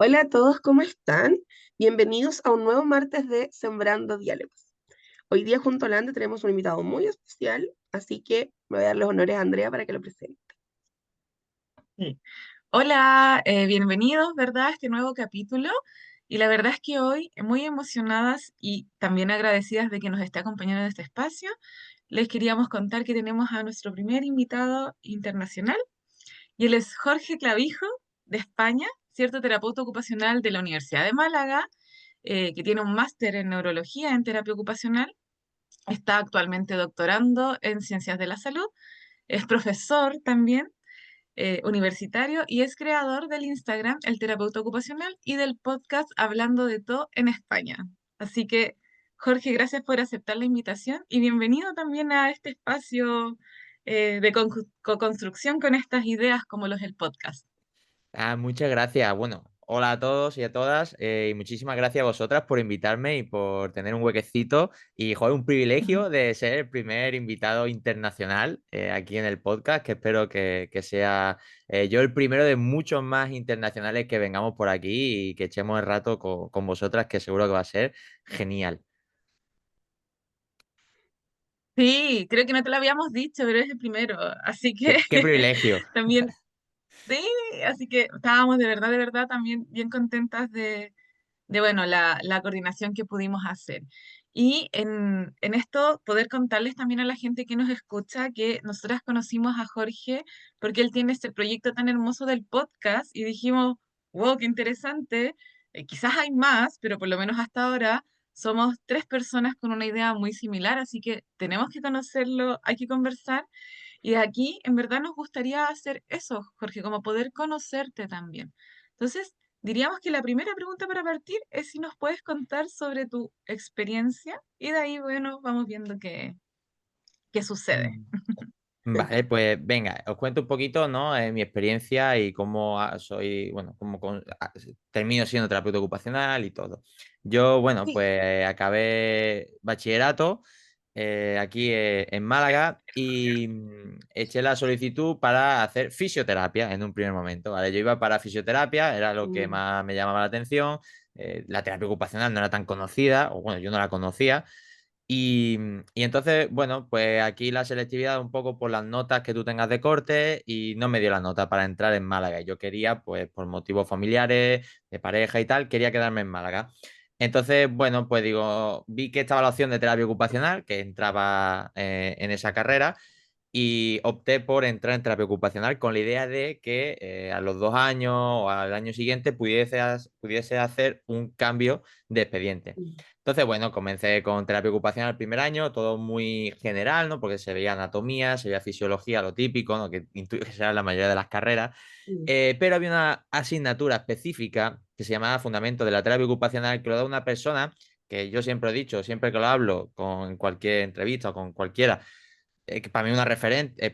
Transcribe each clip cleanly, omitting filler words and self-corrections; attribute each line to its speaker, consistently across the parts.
Speaker 1: Hola a todos, ¿cómo están? Bienvenidos a un nuevo martes de Sembrando Diálogos. Hoy día junto a Holanda tenemos un invitado muy especial, así que me voy a dar los honores a Andrea para que lo presente.
Speaker 2: Sí. Hola, bienvenidos, ¿verdad? A este nuevo capítulo. Y la verdad es que hoy, muy emocionadas y también agradecidas de que nos esté acompañando en este espacio, les queríamos contar que tenemos a nuestro primer invitado internacional y él es Jorge Clavijo, de España, cierto terapeuta ocupacional de la Universidad de Málaga, que tiene un máster en neurología en terapia ocupacional, está actualmente doctorando en ciencias de la salud, es profesor también universitario y es creador del Instagram El Terapeuta Ocupacional y del podcast Hablando de Todo en España. Así que, Jorge, gracias por aceptar la invitación y bienvenido también a este espacio de co-construcción con estas ideas como los del podcast.
Speaker 3: Muchas gracias. Bueno, hola a todos y a todas, y muchísimas gracias a vosotras por invitarme y por tener un huequecito y, joder, un
Speaker 2: Ujú.
Speaker 3: privilegio de ser el primer invitado internacional aquí en el podcast, que espero que sea yo el primero de muchos más internacionales que vengamos por aquí y que echemos el rato con vosotras, que seguro que va a ser genial.
Speaker 2: Sí, creo que no te lo habíamos dicho, pero es el primero. Así que
Speaker 3: Qué privilegio.
Speaker 2: también, sí, así que estábamos de verdad también bien contentas de bueno, la coordinación que pudimos hacer. Y en esto, poder contarles también a la gente que nos escucha que nosotras conocimos a Jorge porque él tiene este proyecto tan hermoso del podcast y dijimos, wow, qué interesante. Quizás hay más, pero por lo menos hasta ahora somos tres personas con una idea muy similar, así que tenemos que conocerlo, hay que conversar. Y aquí, en verdad, nos gustaría hacer eso, Jorge, como poder conocerte también. Entonces, diríamos que la primera pregunta para partir es si nos puedes contar sobre tu experiencia y de ahí, bueno, vamos viendo qué sucede.
Speaker 3: Mm. Vale, pues venga, os cuento un poquito, ¿no? Mi experiencia y cómo soy, bueno, termino siendo terapeuta ocupacional y todo. Yo, bueno,
Speaker 2: Sí.
Speaker 3: pues acabé bachillerato aquí en Málaga y eché la solicitud para hacer fisioterapia en un primer momento, ¿vale? Yo iba para fisioterapia, era lo que
Speaker 1: Mm.
Speaker 3: más me llamaba la atención. La terapia ocupacional no era tan conocida, o bueno, yo no la conocía. Y entonces, bueno, pues aquí la selectividad un poco por las notas que tú tengas de corte y no me dio la nota para entrar en Málaga. Y yo quería, pues por motivos familiares, de pareja y tal, quería quedarme en Málaga. Entonces, bueno, pues digo, vi que estaba la opción de terapia ocupacional, que entraba en esa carrera, y opté por entrar en terapia ocupacional con la idea de que a los 2 años o al año siguiente pudiese hacer un cambio de expediente.
Speaker 1: Mm.
Speaker 3: Entonces, bueno, comencé con terapia ocupacional el primer año, todo muy general, ¿no? Porque se veía anatomía, se veía fisiología, lo típico, ¿no? Que intuyo que será la mayoría de las carreras.
Speaker 1: Mm.
Speaker 3: Pero había una asignatura específica que se llamaba Fundamento de la Terapia Ocupacional, que lo da una persona que yo siempre he dicho, siempre que lo hablo con cualquier entrevista o con cualquiera, que para mí,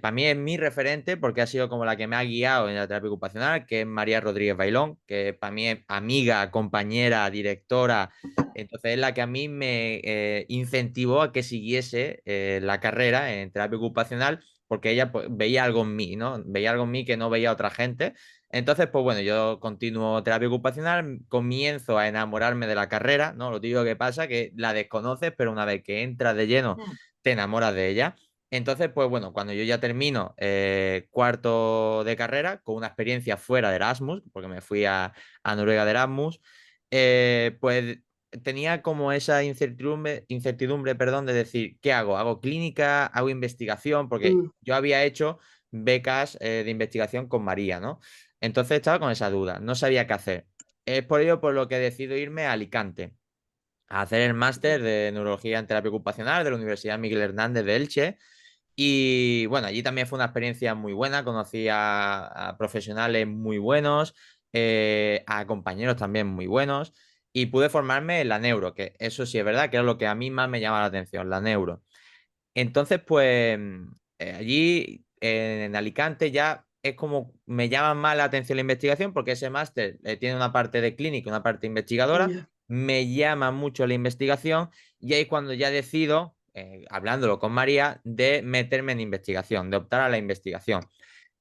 Speaker 3: para mí es mi referente porque ha sido como la que me ha guiado en la terapia ocupacional, que es María Rodríguez Bailón, que para mí es amiga, compañera, directora. Entonces es la que a mí me incentivó a que siguiese la carrera en terapia ocupacional, porque ella, pues, veía algo en mí, ¿no? Veía algo en mí que no veía otra gente. Entonces, pues bueno, yo continúo terapia ocupacional, comienzo a enamorarme de la carrera, ¿no? Lo típico que pasa, que la desconoces, pero una vez que entras de lleno,
Speaker 2: Mm.
Speaker 3: te enamoras de ella. Entonces, pues bueno, cuando yo ya termino cuarto de carrera, con una experiencia fuera de Erasmus, porque me fui a Noruega de Erasmus, pues tenía como esa incertidumbre, perdón, de decir, ¿qué hago? ¿Hago clínica? ¿Hago investigación? Porque
Speaker 1: Mm.
Speaker 3: yo había hecho becas de investigación con María, ¿no? Entonces estaba con esa duda, no sabía qué hacer. Es por ello por lo que decido irme a Alicante a hacer el máster de neurología en terapia ocupacional de la Universidad Miguel Hernández de Elche. Y bueno, allí también fue una experiencia muy buena, conocí a profesionales muy buenos, a compañeros también muy buenos, y pude formarme en la neuro, que eso sí es verdad, que es lo que a mí más me llama la atención, la neuro. Entonces, pues allí en Alicante ya es como me llama más la atención la investigación, porque ese máster tiene una parte de clínica, una parte investigadora,
Speaker 1: Ya.
Speaker 3: me llama mucho la investigación, y ahí es cuando ya decido, hablándolo con María, de meterme en investigación, de optar a la investigación.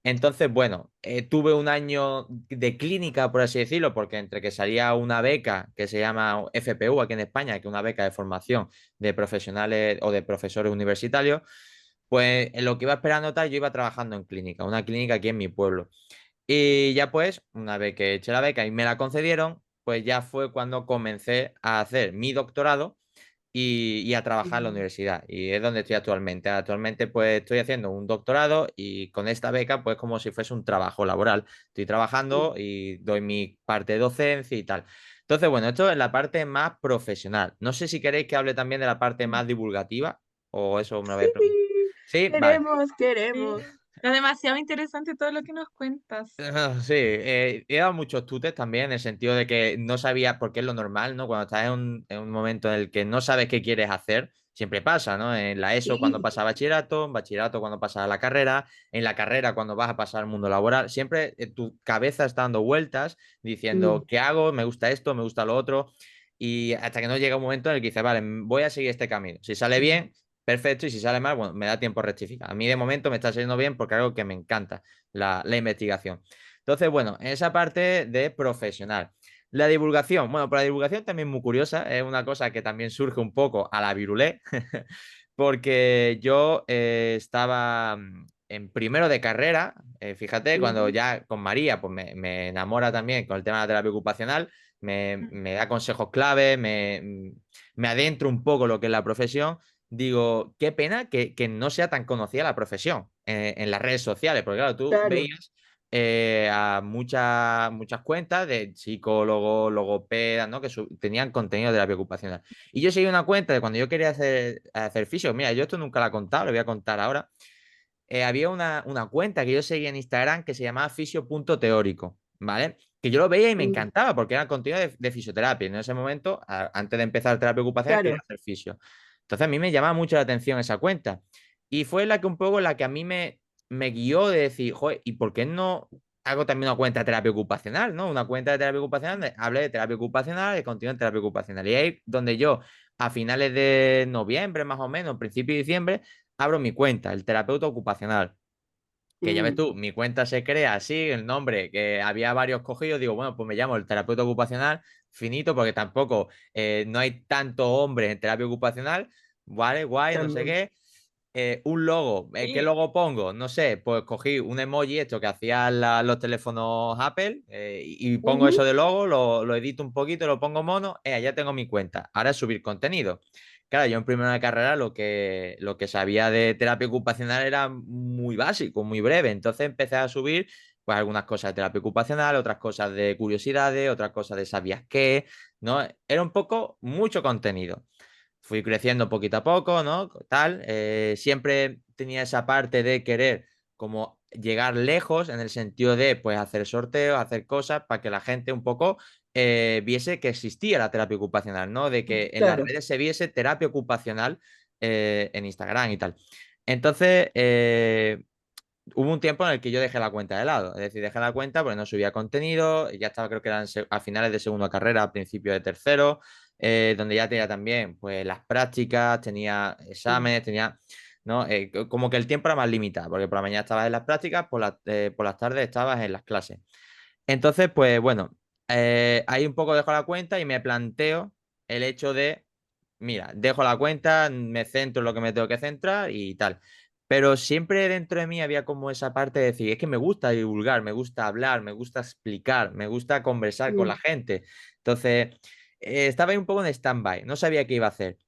Speaker 3: Entonces, bueno, tuve un año de clínica, por así decirlo, porque entre que salía una beca que se llama FPU aquí en España, que es una beca de formación de profesionales o de profesores universitarios, pues en lo que iba esperando tal, yo iba trabajando en clínica, una clínica aquí en mi pueblo. Y ya pues, una vez que eché la beca y me la concedieron, pues ya fue cuando comencé a hacer mi doctorado y a trabajar en la
Speaker 1: Mm,
Speaker 3: universidad. Y es donde estoy actualmente. Actualmente pues estoy haciendo un doctorado y con esta beca pues como si fuese un trabajo laboral. Estoy
Speaker 1: mm.
Speaker 3: trabajando y doy mi parte de docencia y tal. Entonces, bueno, esto es la parte más profesional. No sé si queréis que hable también de la parte más divulgativa o eso me lo habéis
Speaker 1: Sí,
Speaker 3: preguntado. Sí, vale.
Speaker 1: queremos,
Speaker 2: Sí.
Speaker 1: queremos.
Speaker 2: Está demasiado interesante todo lo que nos cuentas.
Speaker 3: Sí, he dado muchos tutes también en el sentido de que no sabía, porque es lo normal, ¿no? Cuando estás en un momento en el que no sabes qué quieres hacer, siempre pasa, ¿no? En la ESO cuando
Speaker 1: Sí.
Speaker 3: pasa a bachillerato, en bachillerato cuando pasa a la carrera, en la carrera cuando vas a pasar al mundo laboral, siempre tu cabeza está dando vueltas diciendo,
Speaker 1: Mm,
Speaker 3: ¿qué hago? Me gusta esto, me gusta lo otro, y hasta que no llega un momento en el que dices, vale, voy a seguir este camino. Si sale bien, perfecto, y si sale mal, bueno, me da tiempo a rectificar. A mí de momento me está saliendo bien porque es algo que me encanta, la investigación. Entonces, bueno, esa parte de profesional. La divulgación, bueno, pues la divulgación también es muy curiosa, es una cosa que también surge un poco a la virulé, porque yo estaba en primero de carrera, fíjate, cuando
Speaker 1: ujú,
Speaker 3: ya con María, pues me enamora también con el tema de la terapia ocupacional, me da consejos clave, me adentro un poco lo que es la profesión. Digo, qué pena que no sea tan conocida la profesión en las redes sociales, porque claro, tú
Speaker 1: claro.
Speaker 3: veías a muchas cuentas de psicólogos, logopedas, ¿no? Que tenían contenido de terapia ocupacional. Y yo seguí una cuenta de cuando yo quería hacer fisio. Mira, yo esto nunca la he contado, lo voy a contar ahora. Había una cuenta que yo seguía en Instagram que se llamaba fisio.teórico, ¿vale? Que yo lo veía y me
Speaker 1: Mm,
Speaker 3: encantaba porque era contenido de fisioterapia. Y en ese momento, antes de empezar terapia ocupacional, quería
Speaker 1: claro.
Speaker 3: hacer fisio. Entonces a mí me llamaba mucho la atención esa cuenta. Y fue la que un poco la que a mí me guió de decir, joder, ¿y por qué no hago también una cuenta de terapia ocupacional, ¿no? Una cuenta de terapia ocupacional donde hable de terapia ocupacional, de contenido en terapia ocupacional. Y ahí donde yo, a finales de noviembre, más o menos, principio de diciembre, abro mi cuenta, el terapeuta ocupacional. Que ya ves
Speaker 1: Mm,
Speaker 3: tú, mi cuenta se crea así, el nombre, que había varios cogidos, digo, bueno, pues me llamo el terapeuta ocupacional, finito, porque tampoco no hay tanto hombre en terapia ocupacional, vale, guay, no sé
Speaker 1: también.
Speaker 3: qué. Un logo, ¿qué
Speaker 2: Sí.
Speaker 3: logo pongo? No sé, pues cogí un emoji esto que hacían los teléfonos Apple y pongo
Speaker 1: Ujú,
Speaker 3: eso de logo, lo edito un poquito, lo pongo mono, ya tengo mi cuenta. Ahora es subir contenido. Claro, yo en primera carrera lo que sabía de terapia ocupacional era muy básico, muy breve. Entonces empecé a subir pues algunas cosas de terapia ocupacional, otras cosas de curiosidades, otras cosas de sabías qué, ¿no? Era un poco mucho contenido. Fui creciendo poquito a poco, ¿no? Tal. Siempre tenía esa parte de querer como llegar lejos en el sentido de pues hacer sorteos, hacer cosas para que la gente un poco viese que existía la terapia ocupacional, ¿no? De que en las
Speaker 1: claro.
Speaker 3: redes se viese terapia ocupacional en Instagram y tal. Entonces, hubo un tiempo en el que yo dejé la cuenta de lado, es decir, dejé la cuenta porque no subía contenido, ya estaba creo que eran a finales de segunda carrera, a principios de tercero, donde ya tenía también pues las prácticas, tenía
Speaker 1: Mm,
Speaker 3: exámenes, tenía, ¿no? Como que el tiempo era más limitado, porque por la mañana estabas en las prácticas, por las tardes estabas en las clases. Entonces, pues bueno, ahí un poco dejo la cuenta y me planteo el hecho de, mira, dejo la cuenta, me centro en lo que me tengo que centrar y tal. Pero siempre dentro de mí había como esa parte de decir, es que me gusta divulgar, me gusta hablar, me gusta explicar, me gusta conversar con la
Speaker 1: mm,
Speaker 3: gente. Entonces, estaba ahí un poco en stand-by, no sabía qué iba a hacer.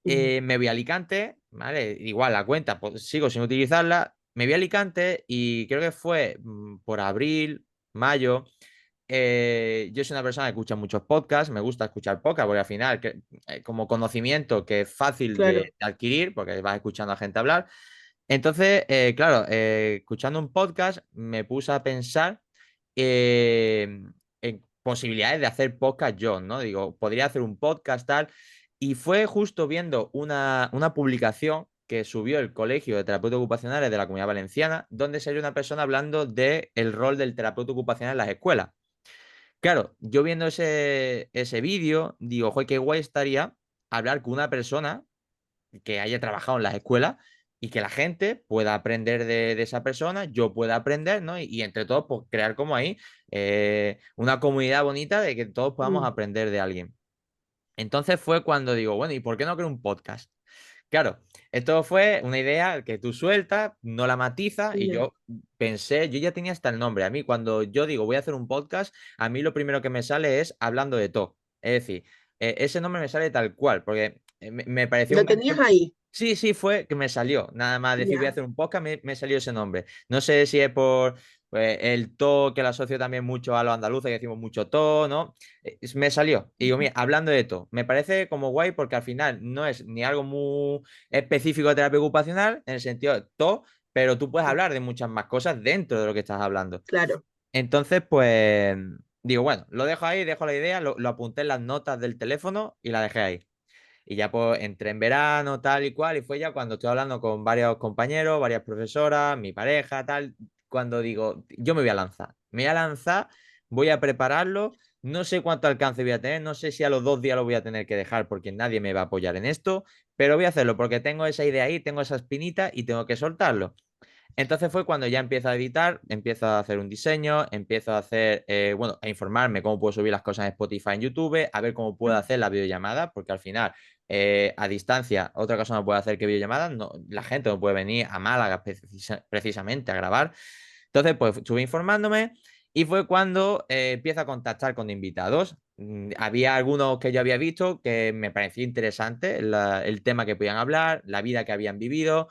Speaker 1: mm,
Speaker 3: Me voy a Alicante, ¿vale? Igual la cuenta, pues sigo sin utilizarla. Me voy a Alicante y creo que fue por abril, mayo. Yo soy una persona que escucha muchos podcasts, me gusta escuchar podcasts, porque al final, como conocimiento que es fácil
Speaker 1: claro.
Speaker 3: de adquirir, porque vas escuchando a gente hablar. Entonces, claro, escuchando un podcast, me puse a pensar eh, en posibilidades de hacer podcast yo, ¿no? Digo, podría hacer un podcast tal. Y fue justo viendo una publicación que subió el Colegio de Terapeutas Ocupacionales de la Comunidad Valenciana, donde salió una persona hablando del rol del terapeuta ocupacional en las escuelas. Claro, yo viendo ese vídeo, digo, joder, qué guay estaría hablar con una persona que haya trabajado en las escuelas y que la gente pueda aprender de esa persona, yo pueda aprender, ¿no? Y entre todos, pues crear como ahí una comunidad bonita de que todos podamos
Speaker 1: mm,
Speaker 3: aprender de alguien. Entonces fue cuando digo, bueno, ¿y por qué no creo un podcast? Claro, esto fue una idea que tú sueltas, no la matizas y
Speaker 1: ya.
Speaker 3: yo pensé, yo ya tenía hasta el nombre. A mí cuando yo digo voy a hacer un podcast, a mí lo primero que me sale es hablando de todo. Es decir, ese nombre me sale tal cual, porque me pareció
Speaker 1: Lo
Speaker 3: un
Speaker 1: tenías
Speaker 3: concepto.
Speaker 1: ahí,
Speaker 3: Sí, sí, fue que me salió. Nada más decir voy a
Speaker 1: ya.
Speaker 3: hacer un podcast, me salió ese nombre. No sé si es por pues, el to que lo asocio también mucho a los andaluces, que decimos mucho to, ¿no? Me salió. Y digo, mira, hablando de to, me parece como guay porque al final no es ni algo muy específico de terapia ocupacional, en el sentido de to, pero tú puedes
Speaker 1: Mm,
Speaker 3: hablar de muchas más cosas dentro de lo que estás hablando.
Speaker 1: claro.
Speaker 3: Entonces, pues, digo, bueno, lo dejo ahí, dejo la idea, lo apunté en las notas del teléfono y la dejé ahí. Y ya pues entré en verano, tal y cual, y fue ya cuando estoy hablando con varios compañeros, varias profesoras, mi pareja, tal, cuando digo, yo me voy a lanzar, me voy a lanzar, voy a prepararlo, no sé cuánto alcance voy a tener, no sé si a los 2 días lo voy a tener que dejar porque nadie me va a apoyar en esto, pero voy a hacerlo porque tengo esa idea ahí, tengo esa espinita y tengo que soltarlo. Entonces fue cuando ya empiezo a editar, empiezo a hacer un diseño, empiezo a hacer, bueno, a informarme cómo puedo subir las cosas en Spotify, en YouTube, a ver cómo puedo hacer la videollamada, porque al final, a distancia, otra cosa no puede hacer que videollamadas, no, la gente no puede venir a Málaga precisamente a grabar. Entonces, pues estuve informándome y fue cuando empiezo a contactar con invitados. Había algunos que yo había visto que me parecía interesante el tema que podían hablar, la vida que habían vivido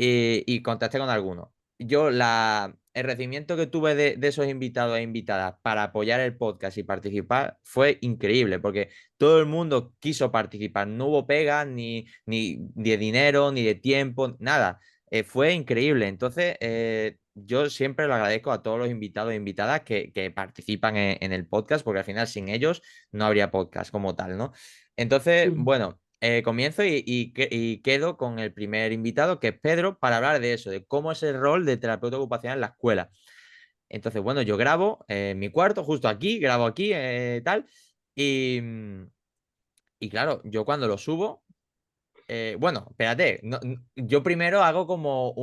Speaker 3: y contacté con algunos. El recibimiento que tuve de esos invitados e invitadas para apoyar el podcast y participar fue increíble, porque todo el mundo quiso participar, no hubo pegas ni de dinero, ni de tiempo, nada. Fue increíble. Entonces, yo siempre lo agradezco a todos los invitados e invitadas que participan en el podcast, porque al final sin ellos no habría podcast como tal, ¿no? Entonces,
Speaker 1: Mm,
Speaker 3: bueno, comienzo y quedo con el primer invitado, que es Pedro, para hablar de eso, de cómo es el rol de terapeuta ocupacional en la escuela. Entonces, bueno, yo grabo en mi cuarto, justo aquí, grabo aquí, tal, y, y claro, yo cuando lo subo, bueno, espérate, yo primero hago como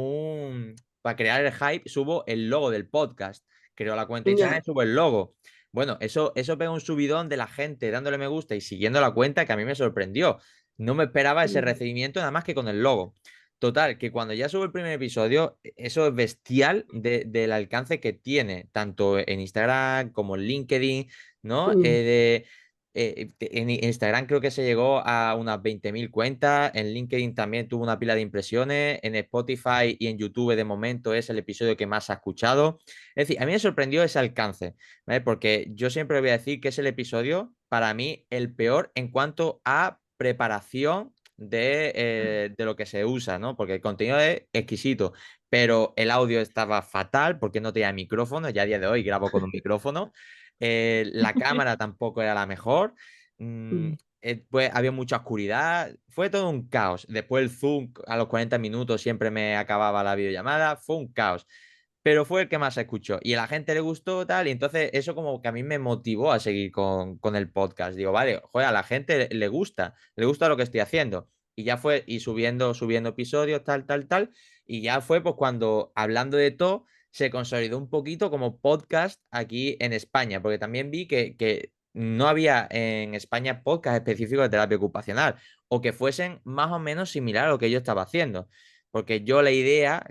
Speaker 3: para crear el hype, subo el logo del podcast, creo la cuenta de Instagram
Speaker 1: ya.
Speaker 3: y subo el logo. Bueno, eso pega un subidón de la gente dándole me gusta y siguiendo la cuenta que a mí me sorprendió. No me esperaba ese
Speaker 1: Mm,
Speaker 3: recibimiento nada más que con el logo. Total, que cuando ya subo el primer episodio, eso es bestial del alcance que tiene, tanto en Instagram como en LinkedIn, ¿no?
Speaker 1: mm,
Speaker 3: En Instagram creo que se llegó a unas 20.000 cuentas, en LinkedIn también tuvo una pila de impresiones, en Spotify y en YouTube de momento es el episodio que más ha escuchado. Es decir, a mí me sorprendió ese alcance, ¿vale? Porque yo siempre voy a decir que es el episodio, para mí, el peor en cuanto a preparación de lo que se usa, ¿no? Porque el contenido es exquisito, pero el audio estaba fatal porque no tenía micrófono, ya a día de hoy grabo con un micrófono. La cámara tampoco era la mejor. Mm,
Speaker 1: mm,
Speaker 3: pues había mucha oscuridad. Fue todo un caos. Después el Zoom a los 40 minutos siempre me acababa la videollamada. Fue un caos. Pero fue el que más se escuchó. Y a la gente le gustó tal. Y entonces eso como que a mí me motivó a seguir con el podcast. Digo, vale, joder, a la gente le gusta lo que estoy haciendo. Y ya fue, y subiendo episodios, tal, tal, tal. Y ya fue pues cuando, hablando de todo, se consolidó un poquito como podcast aquí en España, porque también vi que no había en España podcast específicos de terapia ocupacional o que fuesen más o menos similar a lo que yo estaba haciendo. Porque yo la idea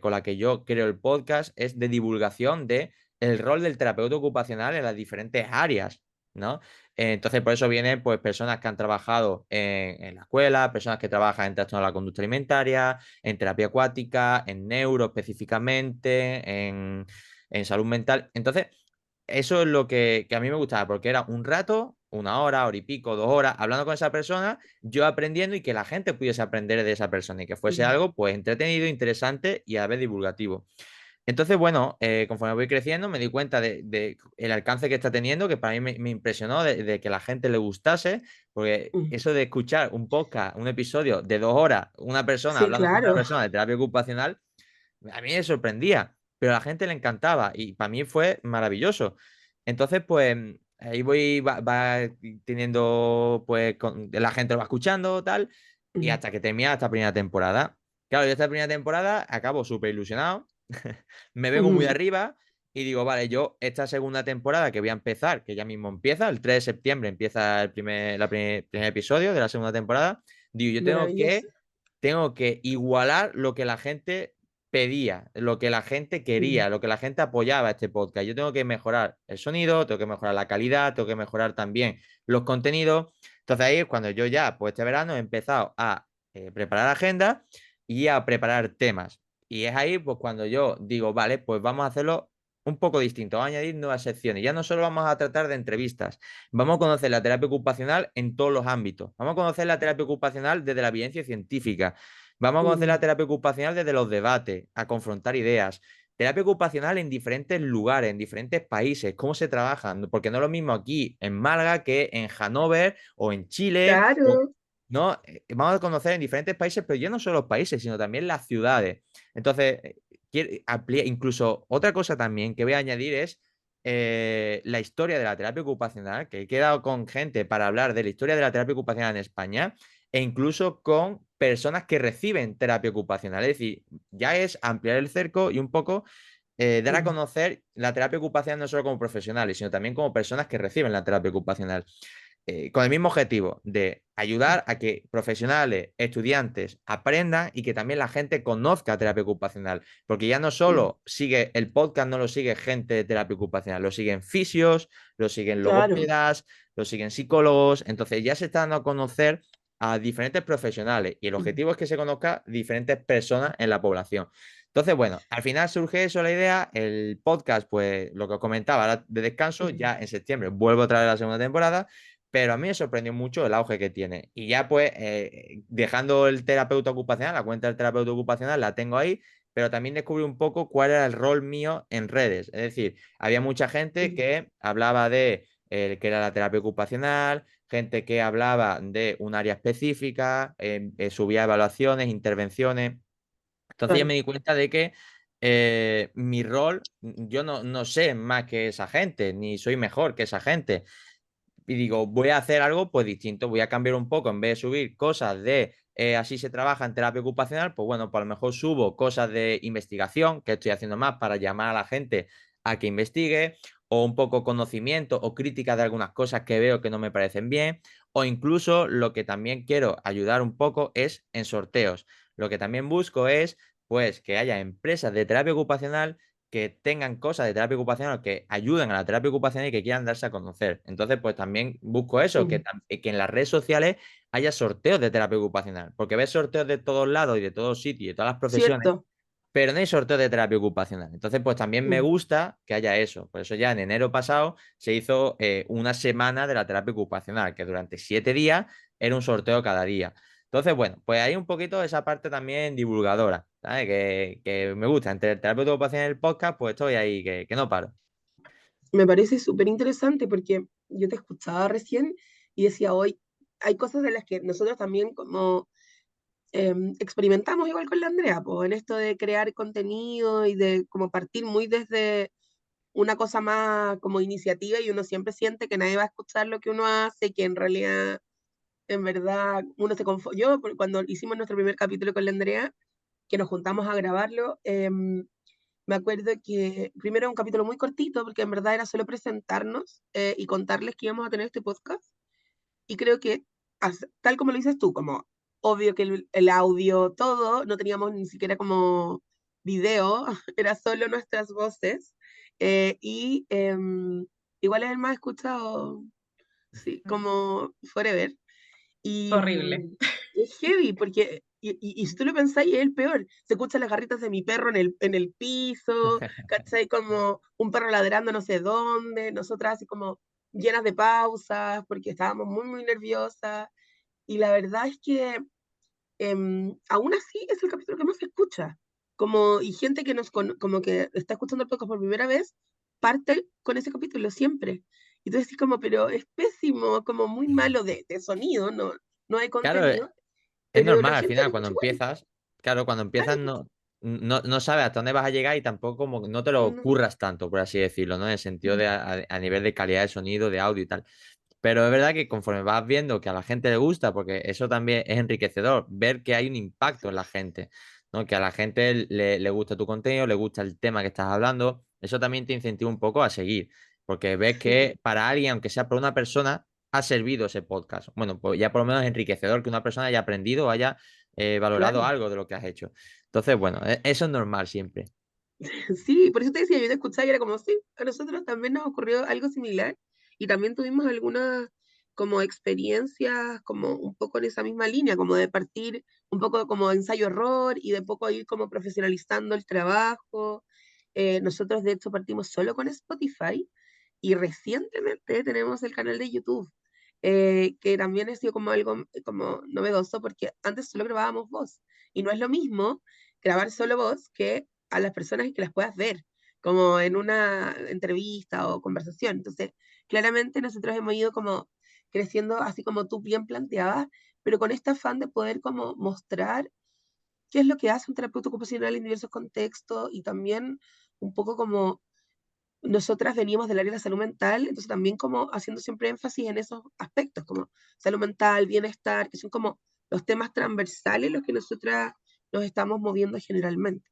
Speaker 3: con la que yo creo el podcast es de divulgación de el rol del terapeuta ocupacional en las diferentes áreas, ¿no? Entonces, por eso vienen pues personas que han trabajado en la escuela, personas que trabajan en trastorno de la conducta alimentaria, en terapia acuática, en neuro específicamente, en salud mental. Entonces, eso es lo que a mí me gustaba, porque era un rato, 1 hora, hora y pico, 2 horas, hablando con esa persona, yo aprendiendo y que la gente pudiese aprender de esa persona y que fuese
Speaker 1: mm,
Speaker 3: algo pues entretenido, interesante y a la vez divulgativo. Entonces, bueno, conforme voy creciendo, me di cuenta de el alcance que está teniendo, que para mí me impresionó de que la gente le gustase, porque
Speaker 1: mm.
Speaker 3: eso de escuchar un podcast, un episodio de 2 horas, una persona
Speaker 1: Sí,
Speaker 3: hablando con otra
Speaker 1: claro.
Speaker 3: persona de terapia ocupacional, a mí me sorprendía, pero a la gente le encantaba y para mí fue maravilloso. Entonces, pues ahí va teniendo, pues la gente lo va escuchando, tal, y
Speaker 1: Mm,
Speaker 3: hasta que termina esta primera temporada. Claro, yo esta primera temporada acabo súper ilusionado, me vengo muy
Speaker 1: Ujú.
Speaker 3: arriba y digo, vale, yo esta segunda temporada que voy a empezar, que ya mismo empieza, el 3 de septiembre empieza primer episodio de la segunda temporada, digo, yo
Speaker 1: Maravilloso.
Speaker 3: tengo que igualar lo que la gente pedía, lo que la gente
Speaker 1: Mm.
Speaker 3: quería, lo que la gente apoyaba a este podcast. Yo tengo que mejorar el sonido, tengo que mejorar la calidad, tengo que mejorar también los contenidos. Entonces ahí es cuando yo ya, pues este verano he empezado a preparar agenda y a preparar temas. Y es ahí, pues cuando yo digo, vale, pues vamos a hacerlo un poco distinto, vamos a añadir nuevas secciones. Ya no solo vamos a tratar de entrevistas, vamos a conocer la terapia ocupacional en todos los ámbitos. Vamos a conocer la terapia ocupacional desde la evidencia científica. Vamos a conocer la
Speaker 1: Mm.
Speaker 3: terapia ocupacional desde los debates, a confrontar ideas. Terapia ocupacional en diferentes lugares, en diferentes países, cómo se trabaja, porque no es lo mismo aquí en Málaga que en Hannover o en Chile.
Speaker 1: Claro.
Speaker 3: No, vamos a conocer en diferentes países, pero ya no solo los países, sino también las ciudades. Entonces, incluso otra cosa también que voy a añadir es la historia de la terapia ocupacional, que he quedado con gente para hablar de la historia de la terapia ocupacional en España e incluso con personas que reciben terapia ocupacional. Es decir, ya es ampliar el cerco y un poco dar a
Speaker 1: Mm.
Speaker 3: conocer la terapia ocupacional no solo como profesionales, sino también como personas que reciben la terapia ocupacional. Con el mismo objetivo de ayudar a que profesionales, estudiantes aprendan y que también la gente conozca terapia ocupacional, porque ya no
Speaker 1: Mm.
Speaker 3: solo sigue el podcast, no lo sigue gente de terapia ocupacional, lo siguen fisios, lo siguen
Speaker 1: Claro.
Speaker 3: logopedas, lo siguen psicólogos, entonces ya se está dando a conocer a diferentes profesionales y el
Speaker 1: Mm.
Speaker 3: objetivo es que se conozca diferentes personas en la población. Entonces, bueno, al final surge eso la idea, el podcast, pues lo que os comentaba, ahora de descanso,
Speaker 1: Mm.
Speaker 3: ya en septiembre vuelvo a traer la segunda temporada, pero a mí me sorprendió mucho el auge que tiene. Y ya pues, dejando el terapeuta ocupacional, la cuenta del terapeuta ocupacional la tengo ahí, pero también descubrí un poco cuál era el rol mío en redes. Es decir, había mucha gente
Speaker 1: Mm.
Speaker 3: que hablaba de que era la terapia ocupacional, gente que hablaba de un área específica, subía evaluaciones, intervenciones. Entonces ya
Speaker 1: Claro.
Speaker 3: me di cuenta de que mi rol, yo no sé más que esa gente, ni soy mejor que esa gente y digo, voy a hacer algo pues distinto, voy a cambiar un poco, en vez de subir cosas de así se trabaja en terapia ocupacional, pues bueno, pues a lo mejor subo cosas de investigación, que estoy haciendo más para llamar a la gente a que investigue, o un poco conocimiento o crítica de algunas cosas que veo que no me parecen bien, o incluso lo que también quiero ayudar un poco es en sorteos. Lo que también busco es pues que haya empresas de terapia ocupacional que tengan cosas de terapia ocupacional que ayuden a la terapia ocupacional y que quieran darse a conocer. Entonces, pues también busco eso,
Speaker 1: Mm.
Speaker 3: que en las redes sociales haya sorteos de terapia ocupacional, porque ves sorteos de todos lados y de todos sitios y de todas las profesiones,
Speaker 1: Cierto.
Speaker 3: pero no hay sorteos de terapia ocupacional. Entonces, pues también me
Speaker 1: Mm.
Speaker 3: gusta que haya eso. Por eso ya en enero pasado se hizo una semana de la terapia ocupacional, que durante 7 días era un sorteo cada día. Entonces, bueno, pues hay un poquito esa parte también divulgadora, ¿sabes? Que me gusta. Entre el terapeuta ocupacional y el podcast, pues estoy ahí, que no paro.
Speaker 1: Me parece súper interesante porque yo te escuchaba recién y decía, hoy hay cosas de las que nosotros también como experimentamos igual con la Andrea, pues, en esto de crear contenido y de como partir muy desde una cosa más como iniciativa y uno siempre siente que nadie va a escuchar lo que uno hace, que en realidad, en verdad, uno se confunde. Yo, cuando hicimos nuestro primer capítulo con la Andrea, que nos juntamos a grabarlo, me acuerdo que primero era un capítulo muy cortito, porque en verdad era solo presentarnos y contarles que íbamos a tener este podcast. Y creo que, tal como lo dices tú, como obvio que el audio, todo, no teníamos ni siquiera como video, era solo nuestras voces. Y igual es el más escuchado, sí, como Forever. Y
Speaker 2: Horrible.
Speaker 1: es heavy, porque, y si tú lo pensáis, es el peor. Se escuchan las garritas de mi perro en el piso, ¿cachai? Como un perro ladrando no sé dónde, nosotras así como llenas de pausas, porque estábamos muy, muy nerviosas. Y la verdad es que aún así es el capítulo que más se escucha. Como, y gente que como que está escuchando el podcast por primera vez, parte con ese capítulo siempre. Y tú decís como, pero es pésimo, como muy malo de sonido, no hay
Speaker 3: Claro,
Speaker 1: contenido,
Speaker 3: es
Speaker 1: pero
Speaker 3: normal,
Speaker 1: la
Speaker 3: al
Speaker 1: gente lo
Speaker 3: final, cuando
Speaker 1: escucha igual.
Speaker 3: empiezas, claro, cuando empiezas
Speaker 1: Claro,
Speaker 3: no sabes hasta dónde vas a llegar y tampoco como que no te lo
Speaker 1: no,
Speaker 3: curras tanto, por así decirlo, ¿no? En el sentido
Speaker 1: mm,
Speaker 3: de a nivel de calidad de sonido, de audio y tal. Pero es verdad que conforme vas viendo que a la gente le gusta, porque eso también es enriquecedor, ver que hay un impacto en la gente. ¿no? Que a la gente le gusta tu contenido, le gusta el tema que estás hablando. Eso también te incentiva un poco a seguir, porque ves que para alguien, aunque sea para una persona, ha servido ese podcast. Bueno, pues ya por lo menos es enriquecedor que una persona haya aprendido o haya valorado
Speaker 1: Claro.
Speaker 3: algo de lo que has hecho. Entonces, bueno, eso es normal siempre.
Speaker 1: Sí, por eso te decía, yo te escuchaba y era como, sí, a nosotros también nos ocurrió algo similar y también tuvimos algunas como experiencias como un poco en esa misma línea, como de partir un poco como ensayo-error y de poco ir como profesionalizando el trabajo. Nosotros de hecho partimos solo con Spotify y recientemente tenemos el canal de YouTube, que también ha sido como algo como novedoso porque antes solo grabábamos voz y no es lo mismo grabar solo voz que a las personas y que las puedas ver, como en una entrevista o conversación. Entonces, claramente nosotros hemos ido como creciendo así como tú bien planteabas, pero con este afán de poder como mostrar qué es lo que hace un terapeuta ocupacional en diversos contextos y también un poco como nosotras venimos del área de la salud mental, entonces también como haciendo siempre énfasis en esos aspectos, como salud mental, bienestar, que son como los temas transversales los que nosotras nos estamos moviendo generalmente.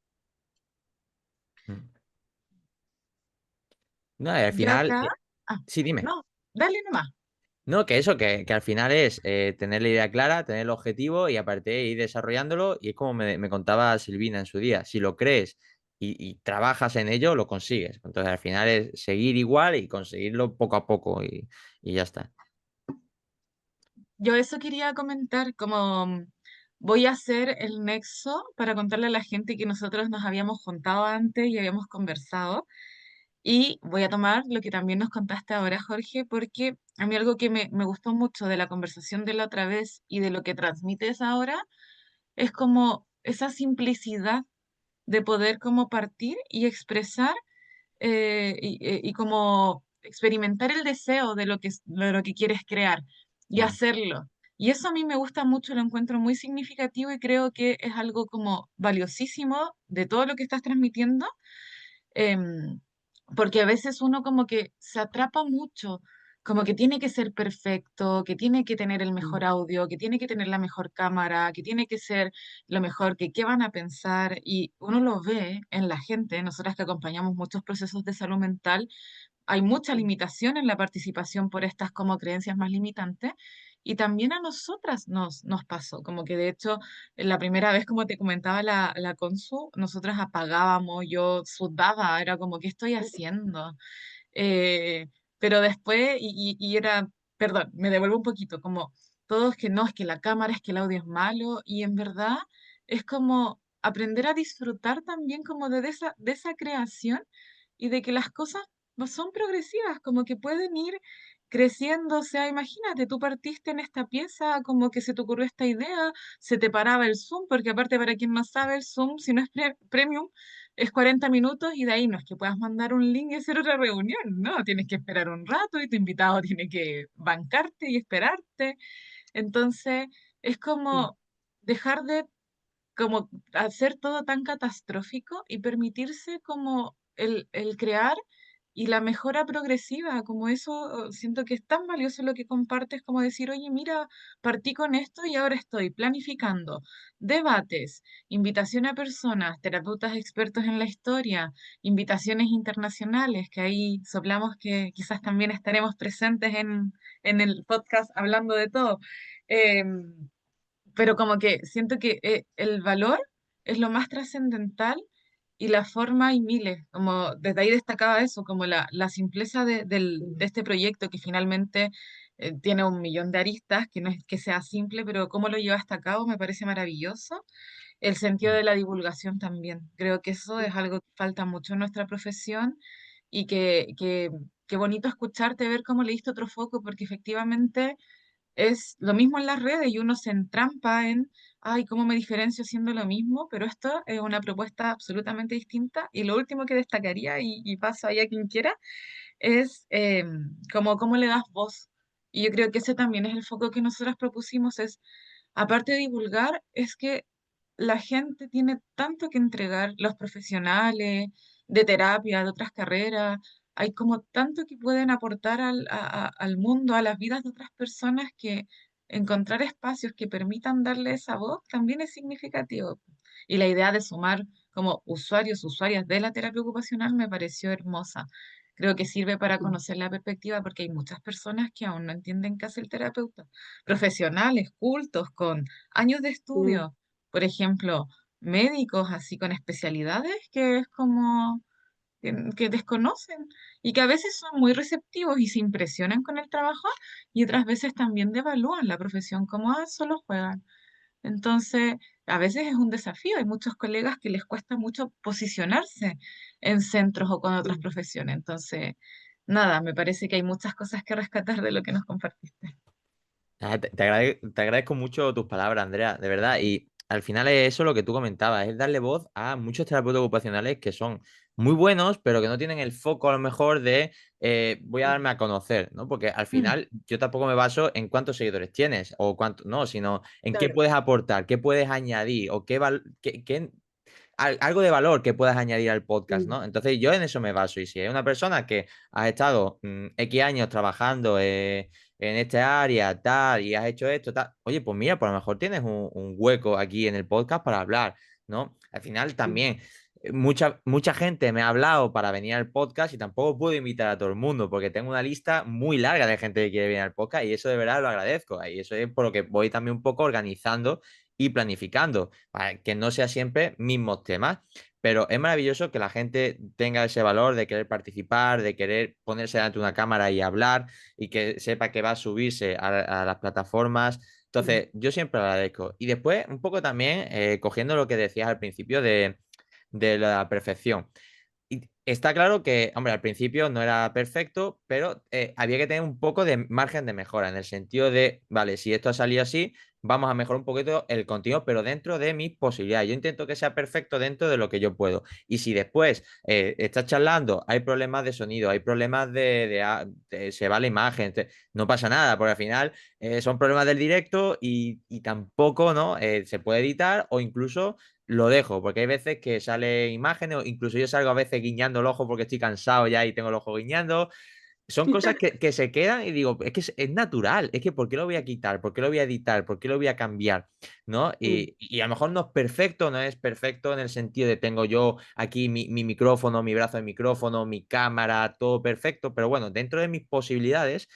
Speaker 3: Mm. No, y al
Speaker 2: Yo
Speaker 3: final,
Speaker 2: acá, ah,
Speaker 3: sí, dime.
Speaker 2: no, dale nomás.
Speaker 3: No, que eso, que al final es tener la idea clara, tener el objetivo y aparte ir desarrollándolo. Y es como me contaba Silvina en su día, si lo crees y trabajas en ello, lo consigues. Entonces al final es seguir igual y conseguirlo poco a poco y ya está.
Speaker 2: Yo eso quería comentar, como voy a hacer el nexo para contarle a la gente que nosotros nos habíamos juntado antes y habíamos conversado. Y voy a tomar lo que también nos contaste ahora, Jorge, porque a mí algo que me gustó mucho de la conversación de la otra vez y de lo que transmites ahora es como esa simplicidad de poder como partir y expresar y como experimentar el deseo de lo que quieres crear y
Speaker 3: Mm.
Speaker 2: hacerlo. Y eso a mí me gusta mucho, lo encuentro muy significativo y creo que es algo como valiosísimo de todo lo que estás transmitiendo, em, porque a veces uno como que se atrapa mucho, como que tiene que ser perfecto, que tiene que tener el mejor
Speaker 1: Mm.
Speaker 2: audio, que tiene que tener la mejor cámara, que tiene que ser lo mejor, que qué van a pensar, y uno lo ve en la gente, nosotras que acompañamos muchos procesos de salud mental, hay mucha
Speaker 1: Mm.
Speaker 2: limitación en la participación por estas como creencias más limitantes. Y también a nosotras nos pasó, como que de hecho, la primera vez, como te comentaba la Consu, nosotras apagábamos, yo sudaba, era como, ¿qué estoy haciendo? Eh, pero después, y era, perdón, me devuelvo un poquito, como todos que no, es que la cámara, es que el audio es malo, y en verdad es como aprender a disfrutar también como de esa creación y de que las cosas no son progresivas, como que pueden ir creciendo. O sea, imagínate, tú partiste en esta pieza, como que se te ocurrió esta idea, se te paraba el Zoom, porque aparte para quien no sabe el Zoom, si no es premium, es 40 minutos y de ahí no es que puedas mandar un link y hacer otra reunión, no, tienes que esperar un rato y tu invitado tiene que bancarte y esperarte. Entonces, es
Speaker 1: Mm.
Speaker 2: como dejar de como hacer todo tan catastrófico y permitirse como el crear y la mejora progresiva, como eso, siento que es tan valioso lo que compartes, como decir, oye, mira, partí con esto y ahora estoy planificando debates, invitación a personas, terapeutas expertos en la historia, invitaciones internacionales, que ahí soplamos que quizás también estaremos presentes en el podcast hablando de todo. Pero como que siento que el valor es lo más trascendental y la forma hay miles, como desde ahí destacaba eso, como la simpleza de
Speaker 1: Mm.
Speaker 2: este proyecto que finalmente tiene un millón de aristas, que no es que sea simple, pero cómo lo llevaste a cabo me parece maravilloso. El sentido
Speaker 3: Mm.
Speaker 2: de la divulgación también, creo que eso es algo que falta mucho en nuestra profesión y que qué bonito escucharte, ver cómo le diste otro foco, porque efectivamente es lo mismo en las redes y uno se entrampa en, ay, ¿cómo me diferencio haciendo lo mismo? Pero esto es una propuesta absolutamente distinta y lo último que destacaría, y paso ahí a quien quiera, es como cómo le das voz. Y yo creo que ese también es el foco que nosotros propusimos, es, aparte de divulgar, es que la gente tiene tanto que entregar, los profesionales de terapia, de otras carreras, hay como tanto que pueden aportar al mundo, a las vidas de otras personas, que encontrar espacios que permitan darle esa voz también es significativo. Y la idea de sumar como usuarios, usuarias de la terapia ocupacional me pareció hermosa. Creo que sirve para conocer la perspectiva porque hay muchas personas que aún no entienden qué hace el terapeuta. Profesionales, cultos, con años de
Speaker 1: Mm,
Speaker 2: estudio. Por ejemplo, médicos así con especialidades que es como que desconocen y que a veces son muy receptivos y se impresionan con el trabajo y otras veces también devalúan la profesión como, solo juegan. Entonces, a veces es un desafío. Hay muchos colegas que les cuesta mucho posicionarse en centros o con otras
Speaker 1: mm.
Speaker 2: profesiones. Entonces, nada, me parece que hay muchas cosas que rescatar de lo que nos compartiste.
Speaker 3: Te agradezco mucho tus palabras, Andrea, de verdad. Y al final es eso lo que tú comentabas, es darle voz a muchos terapeutas ocupacionales que son muy buenos, pero que no tienen el foco a lo mejor de voy a darme a conocer, ¿no? Porque al
Speaker 2: Mm,
Speaker 3: final yo tampoco me baso en cuántos seguidores tienes o cuánto, no, sino en qué
Speaker 1: Claro.
Speaker 3: puedes aportar, qué puedes añadir o algo de valor que puedas añadir al podcast,
Speaker 1: Mm,
Speaker 3: ¿no? Entonces yo en eso me baso. Y si hay una persona que ha estado X años trabajando en esta área, tal, y has hecho esto, tal, oye, pues mira, pues a lo mejor tienes un hueco aquí en el podcast para hablar, ¿no? Al final
Speaker 1: mm,
Speaker 3: también. Mucha gente me ha hablado para venir al podcast y tampoco puedo invitar a todo el mundo porque tengo una lista muy larga de gente que quiere venir al podcast y eso de verdad lo agradezco. Y eso es por lo que voy también un poco organizando y planificando, para que no sea siempre mismos temas. Pero es maravilloso que la gente tenga ese valor de querer participar, de querer ponerse delante de una cámara y hablar y que sepa que va a subirse a las plataformas.
Speaker 1: mm.
Speaker 3: Entonces, yo siempre lo agradezco. Y después, un poco también, cogiendo lo que decías al principio de la perfección. Y está claro que, hombre, al principio no era perfecto, pero había que tener un poco de margen de mejora, en el sentido de, vale, si esto ha salido así, vamos a mejorar un poquito el contenido, pero dentro de mis posibilidades. Yo intento que sea perfecto dentro de lo que yo puedo. Y si después estás charlando, hay problemas de sonido, hay problemas se va la imagen, no pasa nada, porque al final son problemas del directo y tampoco, ¿no? Se puede editar o incluso lo dejo, porque hay veces que sale imágenes, o incluso yo salgo a veces guiñando el ojo porque estoy cansado ya y tengo el ojo guiñando. Son cosas que se quedan y digo, es que es natural, es que ¿por qué lo voy a quitar? ¿Por qué lo voy a editar? ¿Por qué lo voy a cambiar? ¿No?
Speaker 1: Mm,
Speaker 3: Y a lo mejor no es perfecto, no es perfecto en el sentido de tengo yo aquí mi micrófono, mi brazo de micrófono, mi cámara, todo perfecto, pero bueno, dentro de mis posibilidades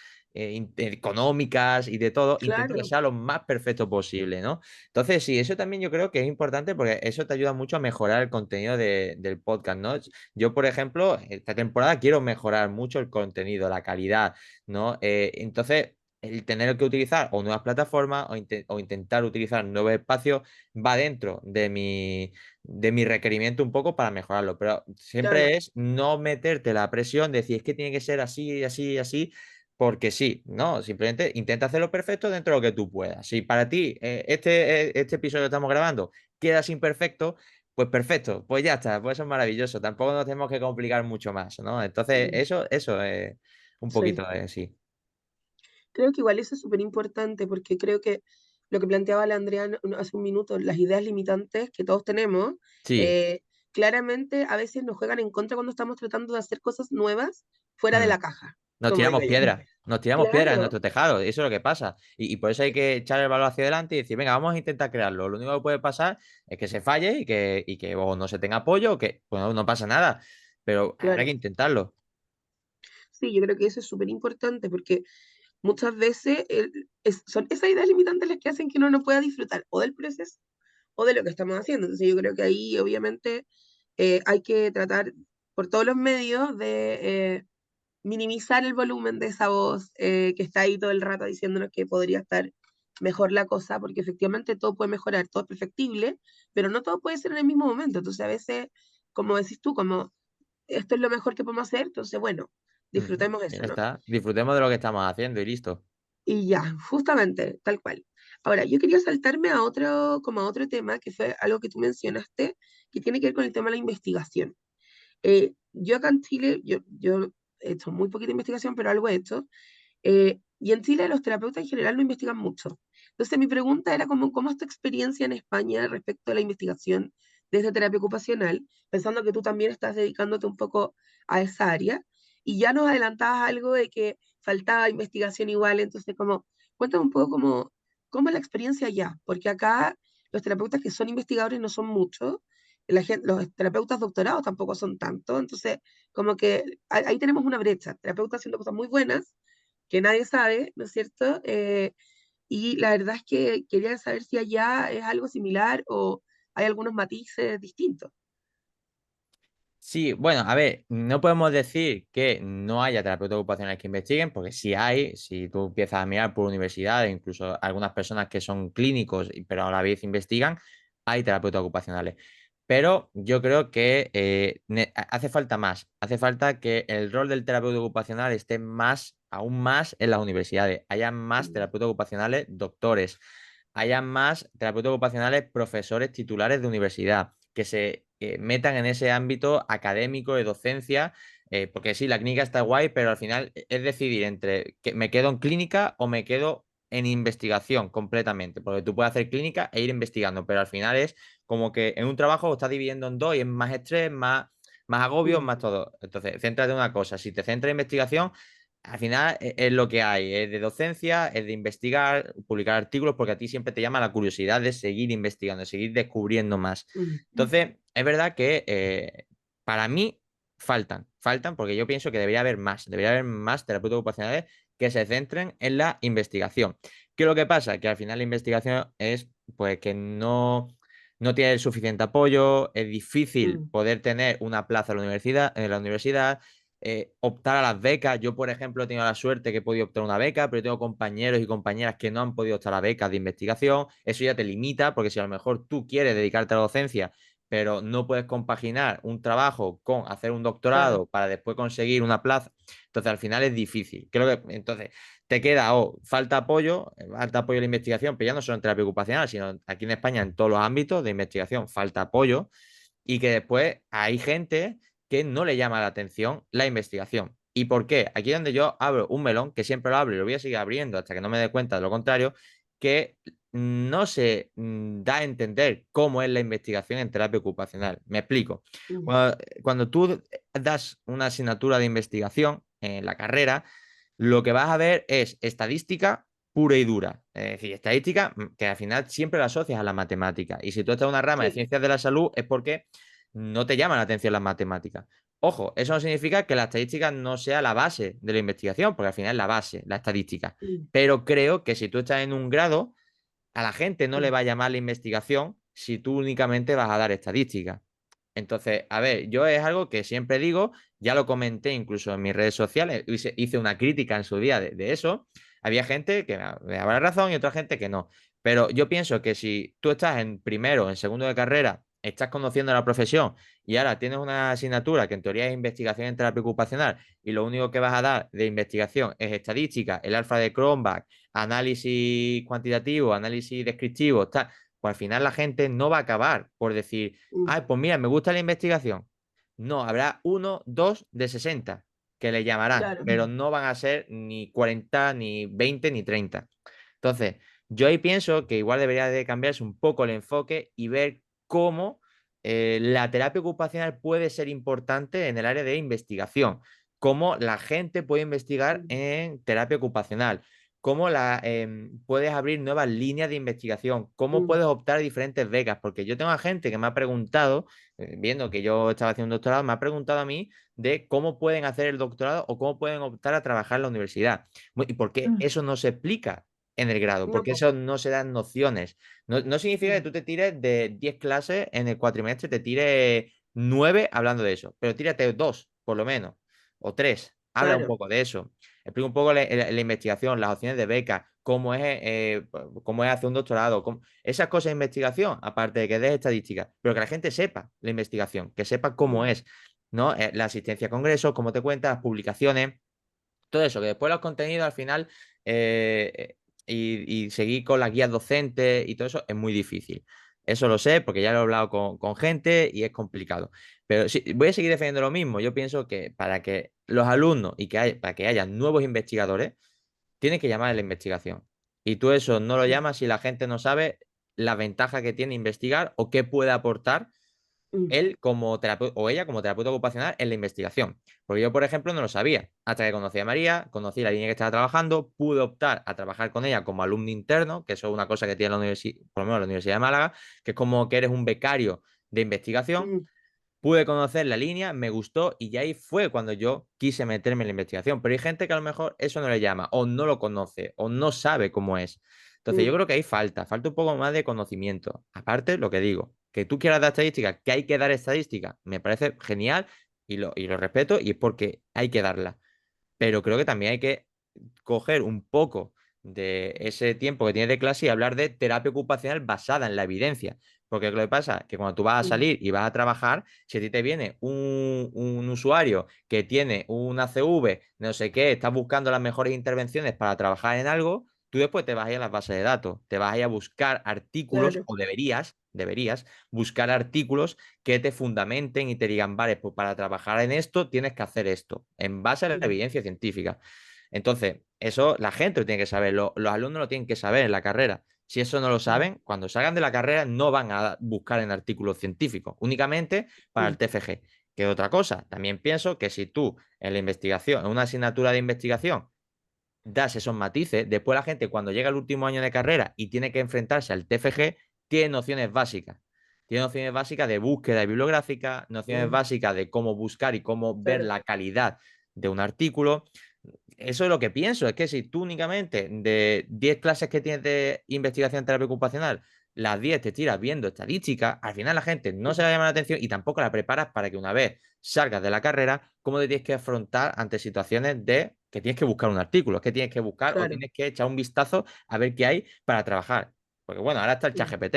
Speaker 3: económicas y de todo, intento que
Speaker 1: Claro.
Speaker 3: sea lo más perfecto posible, ¿no? Entonces, sí, eso también yo creo que es importante porque eso te ayuda mucho a mejorar el contenido del podcast, ¿no? Yo, por ejemplo, esta temporada quiero mejorar mucho el contenido, la calidad, ¿no? Entonces, el tener que utilizar o nuevas plataformas o intentar utilizar nuevos espacios va dentro de mi requerimiento un poco para mejorarlo, pero
Speaker 1: Claro.
Speaker 3: siempre es no meterte la presión de decir es que tiene que ser así, así, así, porque sí, no, simplemente intenta hacerlo perfecto dentro de lo que tú puedas. Si para ti este episodio que estamos grabando queda imperfecto, pues perfecto, pues ya está, pues eso es maravilloso. Tampoco nos tenemos que complicar mucho más, ¿no? Entonces,
Speaker 1: Mm,
Speaker 3: eso es un
Speaker 1: sí.
Speaker 3: poquito de sí.
Speaker 1: Creo que igual eso es súper importante porque creo que lo que planteaba la Andrea hace un minuto, las ideas limitantes que todos tenemos,
Speaker 3: Sí,
Speaker 1: eh, claramente a veces nos juegan en contra cuando estamos tratando de hacer cosas nuevas fuera de
Speaker 3: mm.
Speaker 1: la caja, como digo yo.
Speaker 3: Nos tiramos piedras en
Speaker 1: Claro,
Speaker 3: nuestro tejado, eso es lo que pasa. Y por eso hay que echar el balón hacia adelante y decir, venga, vamos a intentar crearlo. Lo único que puede pasar es que se falle y que o no se tenga apoyo o que pues, no pasa nada, pero habrá que
Speaker 1: claro.
Speaker 3: intentarlo.
Speaker 1: Sí, yo creo que eso es súper importante porque muchas veces son esas ideas limitantes las que hacen que uno no pueda disfrutar o del proceso o de lo que estamos haciendo. Entonces yo creo que ahí obviamente hay que tratar por todos los medios de minimizar el volumen de esa voz que está ahí todo el rato diciéndonos que podría estar mejor la cosa, porque efectivamente todo puede mejorar, todo es perfectible, pero no todo puede ser en el mismo momento. Entonces a veces, como decís tú, como esto es lo mejor que podemos hacer, entonces bueno, disfrutemos
Speaker 3: Ya
Speaker 1: eso, ¿no?
Speaker 3: está. Disfrutemos de lo que estamos haciendo y listo.
Speaker 1: Y ya, justamente, tal cual. Ahora, yo quería saltarme a otro, como a otro tema, que fue algo que tú mencionaste, que tiene que ver con el tema de la investigación. Yo acá en Chile, yo he hecho muy poquita investigación, pero algo he hecho, y en Chile los terapeutas en general no investigan mucho. Entonces mi pregunta era como, ¿cómo es tu experiencia en España respecto a la investigación desde terapia ocupacional? Pensando que tú también estás dedicándote un poco a esa área, y ya nos adelantabas algo de que faltaba investigación igual, entonces como, cuéntame un poco cómo es la experiencia allá, porque acá los terapeutas que son investigadores no son muchos, los terapeutas doctorados tampoco son tantos, entonces como que ahí tenemos una brecha, terapeutas haciendo cosas muy buenas que nadie sabe, ¿no es cierto? Y la verdad es que quería saber si allá es algo similar o hay algunos matices distintos.
Speaker 3: Sí, bueno, a ver, no podemos decir que no haya terapeutas ocupacionales que investiguen, porque sí hay, si tú empiezas a mirar por universidades, incluso algunas personas que son clínicos, pero a la vez investigan, hay terapeutas ocupacionales. Pero yo creo que hace falta más, hace falta que el rol del terapeuta ocupacional esté más, aún más en las universidades, haya más
Speaker 1: Mm,
Speaker 3: terapeutas ocupacionales doctores, haya más terapeutas ocupacionales profesores titulares de universidad, que se metan en ese ámbito académico de docencia, porque sí, la clínica está guay, pero al final es decidir entre que me quedo en clínica o me quedo en investigación completamente, porque tú puedes hacer clínica e ir investigando, pero al final es como que en un trabajo lo estás dividiendo en dos y es más estrés, más agobio,
Speaker 1: mm,
Speaker 3: más todo. Entonces, céntrate en una cosa. Si te centras en investigación, al final es lo que hay, es de docencia, es de investigar, publicar artículos, porque a ti siempre te llama la curiosidad de seguir investigando, de seguir descubriendo más.
Speaker 1: mm,
Speaker 3: Entonces, es verdad que para mí faltan, porque yo pienso que debería haber más terapeutas ocupacionales que se centren en la investigación. ¿Qué es lo que pasa? Que al final la investigación es pues que no tiene el suficiente apoyo, es difícil
Speaker 1: mm,
Speaker 3: poder tener una plaza en la universidad, optar a las becas. Yo, por ejemplo, he tenido la suerte que he podido optar a una beca, pero tengo compañeros y compañeras que no han podido optar a becas de investigación. Eso ya te limita, porque si a lo mejor tú quieres dedicarte a la docencia, pero no puedes compaginar un trabajo con hacer un
Speaker 1: claro.
Speaker 3: doctorado para después conseguir una plaza, entonces al final es difícil. Creo que entonces te queda o falta apoyo a la investigación, pero ya no solo en terapia ocupacional, sino aquí en España en todos los ámbitos de investigación falta apoyo y que después hay gente que no le llama la atención la investigación. ¿Y por qué? Aquí es donde yo abro un melón, que siempre lo abro y lo voy a seguir abriendo hasta que no me dé cuenta de lo contrario, que no se da a entender cómo es la investigación en terapia ocupacional. Me explico.
Speaker 1: Mm,
Speaker 3: Cuando tú das una asignatura de investigación en la carrera, lo que vas a ver es estadística pura y dura. Es decir, estadística que al final siempre la asocias a la matemática. Y si tú estás en una rama de
Speaker 1: sí.
Speaker 3: ciencias de la salud es porque no te llaman la atención las matemáticas. Ojo, eso no significa que la estadística no sea la base de la investigación, porque al final es la base, la estadística.
Speaker 1: Mm,
Speaker 3: Pero creo que si tú estás en un grado, a la gente no le
Speaker 1: mm,
Speaker 3: va a llamar la investigación si tú únicamente vas a dar estadística. Entonces, a ver, yo es algo que siempre digo, ya lo comenté incluso en mis redes sociales, hice una crítica en su día de eso. Había gente que me daba la razón y otra gente que no. Pero yo pienso que si tú estás en primero, en segundo de carrera, estás conociendo la profesión y ahora tienes una asignatura que en teoría es investigación en terapia ocupacional y lo único que vas a dar de investigación es estadística, el alfa de Cronbach, análisis cuantitativo, análisis descriptivo, tal, pues al final la gente no va a acabar por decir,
Speaker 1: mm,
Speaker 3: ay, pues mira, me gusta la investigación. No, habrá uno, dos de 60 que le llamarán,
Speaker 1: claro.
Speaker 3: pero no van a ser ni 40, ni 20, ni 30. Entonces, yo ahí pienso que igual debería de cambiarse un poco el enfoque y ver cómo la terapia ocupacional puede ser importante en el área de investigación, cómo la gente puede investigar
Speaker 1: Mm,
Speaker 3: en terapia ocupacional, cómo puedes abrir nuevas líneas de investigación, cómo
Speaker 1: mm,
Speaker 3: puedes optar a diferentes becas, porque yo tengo a gente que me ha preguntado, viendo que yo estaba haciendo un doctorado, me ha preguntado a mí de cómo pueden hacer el doctorado o cómo pueden optar a trabajar en la universidad. ¿Y por qué
Speaker 2: Mm,
Speaker 3: eso no se explica en el grado?
Speaker 1: no,
Speaker 3: Porque
Speaker 1: po.
Speaker 3: eso no se dan nociones. No significa que
Speaker 1: Mm,
Speaker 3: tú te tires de 10 clases en el cuatrimestre, te tires 9 hablando de eso, pero tírate 2 por lo menos, o 3. Habla un
Speaker 1: claro.
Speaker 3: poco de eso. Explica un poco la investigación, las opciones de beca, cómo es hacer un doctorado, esas cosas de investigación, aparte de que des estadística, pero que la gente sepa la investigación, que sepa cómo
Speaker 1: Mm,
Speaker 3: es, ¿no? La asistencia a congresos, cómo te cuentas, las publicaciones, todo eso, que después los contenidos al final y seguir con las guías docentes y todo eso es muy difícil. Eso lo sé porque ya lo he hablado con gente y es complicado. Pero sí, voy a seguir defendiendo lo mismo. Yo pienso que para que los alumnos y para que haya nuevos investigadores, tiene que llamar a la investigación. Y tú eso no lo
Speaker 1: mm,
Speaker 3: llamas si la gente no sabe la ventaja que tiene investigar o qué puede aportar
Speaker 1: mm,
Speaker 3: él como terapeuta o ella como terapeuta ocupacional en la investigación. Porque yo, por ejemplo, no lo sabía. Hasta que conocí a María, conocí la línea que estaba trabajando, pude optar a trabajar con ella como alumno interno, que eso es una cosa que tiene la universidad, por lo menos la Universidad de Málaga, que es como que eres un becario de investigación.
Speaker 1: mm,
Speaker 3: Pude conocer la línea, me gustó y ya ahí fue cuando yo quise meterme en la investigación. Pero hay gente que a lo mejor eso no le llama, o no lo conoce, o no sabe cómo es. Entonces yo
Speaker 1: mm,
Speaker 3: creo que ahí falta un poco más de conocimiento. Aparte, lo que digo, que tú quieras dar estadística, que hay que dar estadística, me parece genial y lo respeto y es porque hay que darla. Pero creo que también hay que coger un poco de ese tiempo que tienes de clase y hablar de terapia ocupacional basada en la evidencia. Porque lo que pasa es que cuando tú vas a
Speaker 1: mm,
Speaker 3: salir y vas a trabajar, si a ti te viene un usuario que tiene una ACV, no sé qué, estás buscando las mejores intervenciones para trabajar en algo, tú después te vas a ir a las bases de datos, te vas a ir a buscar artículos,
Speaker 1: claro.
Speaker 3: o deberías buscar artículos que te fundamenten y te digan, vale, pues para trabajar en esto tienes que hacer esto, en base a la
Speaker 1: Mm,
Speaker 3: evidencia científica. Entonces, eso la gente lo tiene que saber, los alumnos lo tienen que saber en la carrera. Si eso no lo
Speaker 1: mm,
Speaker 3: saben, cuando salgan de la carrera no van a buscar en artículos científicos, únicamente para el
Speaker 1: mm,
Speaker 3: TFG. Que otra cosa, también pienso que si tú en la investigación, en una asignatura de investigación, das esos matices, después la gente cuando llega al último año de carrera y tiene que enfrentarse al TFG, tiene nociones básicas. Tiene nociones básicas de búsqueda bibliográfica, nociones
Speaker 1: mm,
Speaker 3: básicas de cómo buscar y cómo ver
Speaker 1: claro.
Speaker 3: la calidad de un artículo. Eso es lo que pienso, es que si tú únicamente de 10 clases que tienes de investigación en terapia ocupacional, las 10 te tiras viendo estadística, al final la gente no se
Speaker 1: Mm,
Speaker 3: la llama la atención y tampoco la preparas para que una vez salgas de la carrera, cómo te tienes que afrontar ante situaciones de que tienes que buscar un artículo, es que tienes que buscar o
Speaker 1: claro.
Speaker 3: tienes que echar un vistazo a ver qué hay para trabajar. Porque bueno, ahora está el
Speaker 1: Mm,
Speaker 3: ChatGPT,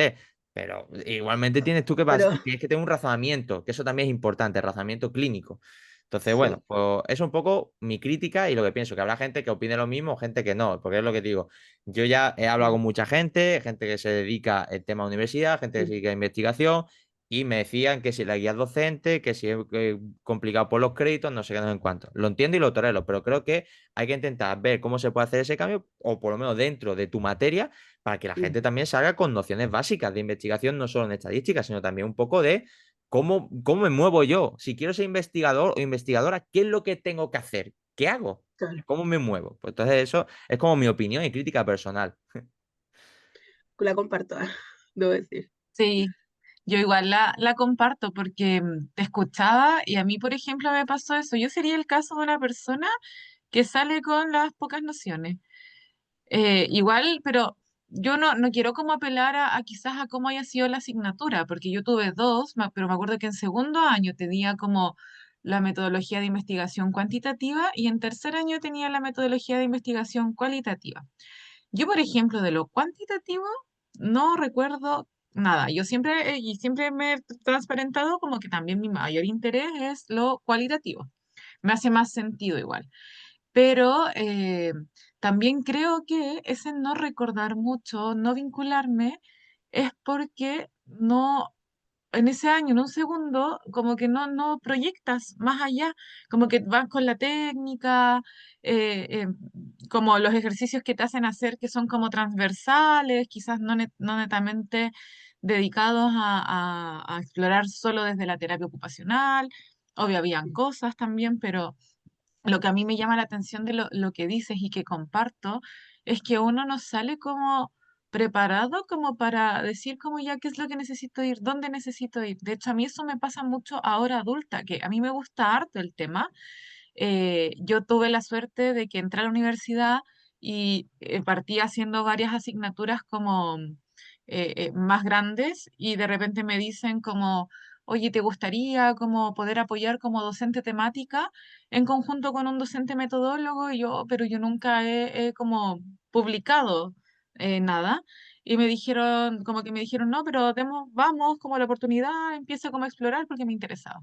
Speaker 3: pero igualmente
Speaker 1: pero
Speaker 3: tienes que tener un razonamiento, que eso también es importante, el razonamiento clínico. Entonces, bueno,
Speaker 1: sí.
Speaker 3: pues es un poco mi crítica y lo que pienso, que habrá gente que opine lo mismo, gente que no, porque es lo que digo. Yo ya he hablado
Speaker 1: Mm,
Speaker 3: con mucha gente, gente que se dedica al tema de universidad, gente que se
Speaker 1: mm,
Speaker 3: dedica a investigación, y me decían que si la guía es docente, que si es complicado por los créditos, no sé qué, no sé en cuánto. Lo entiendo y lo tolero, pero creo que hay que intentar ver cómo se puede hacer ese cambio, o por lo menos dentro de tu materia, para que la
Speaker 1: mm,
Speaker 3: gente también salga con nociones básicas de investigación, no solo en estadística, sino también un poco de cómo me muevo yo. Si quiero ser investigador o investigadora, ¿qué es lo que tengo que hacer? ¿Qué hago?
Speaker 1: claro.
Speaker 3: ¿Cómo me muevo? Pues entonces eso es como mi opinión y crítica personal.
Speaker 1: La comparto, debo decir.
Speaker 2: Sí, yo igual la comparto porque te escuchaba y a mí, por ejemplo, me pasó eso. Yo sería el caso de una persona que sale con las pocas nociones. Igual, pero yo no quiero como apelar a quizás a cómo haya sido la asignatura, porque yo tuve dos, pero me acuerdo que en segundo año tenía como la metodología de investigación cuantitativa y en tercer año tenía la metodología de investigación cualitativa. Yo, por ejemplo, de lo cuantitativo no recuerdo nada. Yo siempre, y siempre me he transparentado como que también mi mayor interés es lo cualitativo. Me hace más sentido igual. Pero también creo que ese no recordar mucho, no vincularme, es porque no, en ese año, en un segundo, como que no proyectas más allá, como que vas con la técnica, eh, eh, como los ejercicios que te hacen hacer que son como transversales, quizás no netamente dedicados a explorar solo desde la terapia ocupacional. Obvio, habían
Speaker 1: Mm,
Speaker 2: cosas también, pero lo que a mí me llama la atención de lo que dices y que comparto es que uno no sale como preparado como para decir como ya qué es lo que necesito ir, dónde necesito ir. De hecho, a mí eso me pasa mucho ahora adulta, que a mí me gusta harto el tema. Yo tuve la suerte de que entré a la universidad y partí haciendo varias asignaturas como más grandes y de repente me dicen como, oye, ¿te gustaría como poder apoyar como docente temática en conjunto con un docente metodólogo? Y yo, pero yo nunca he como publicado nada. Y me dijeron, como que me dijeron, no, pero vamos, como la oportunidad, empieza como a explorar porque me interesaba.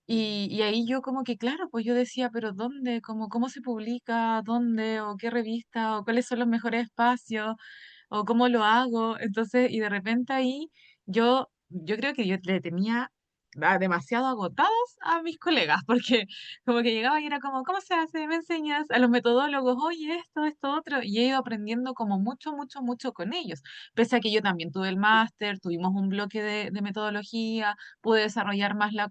Speaker 2: Y ahí yo como que, claro, pues yo decía, pero ¿dónde? ¿Cómo se publica? ¿Dónde? ¿O qué revista? ¿O cuáles son los mejores espacios? ¿O cómo lo hago? Entonces, y de repente ahí yo creo que yo le tenía demasiado agotados a mis colegas, porque como que llegaba y era como, ¿cómo se hace? ¿Me enseñas? A los metodólogos, oye, esto, otro, y he ido aprendiendo como mucho, mucho, mucho con ellos. Pese a que yo también tuve el máster, tuvimos un bloque de metodología, pude desarrollar más la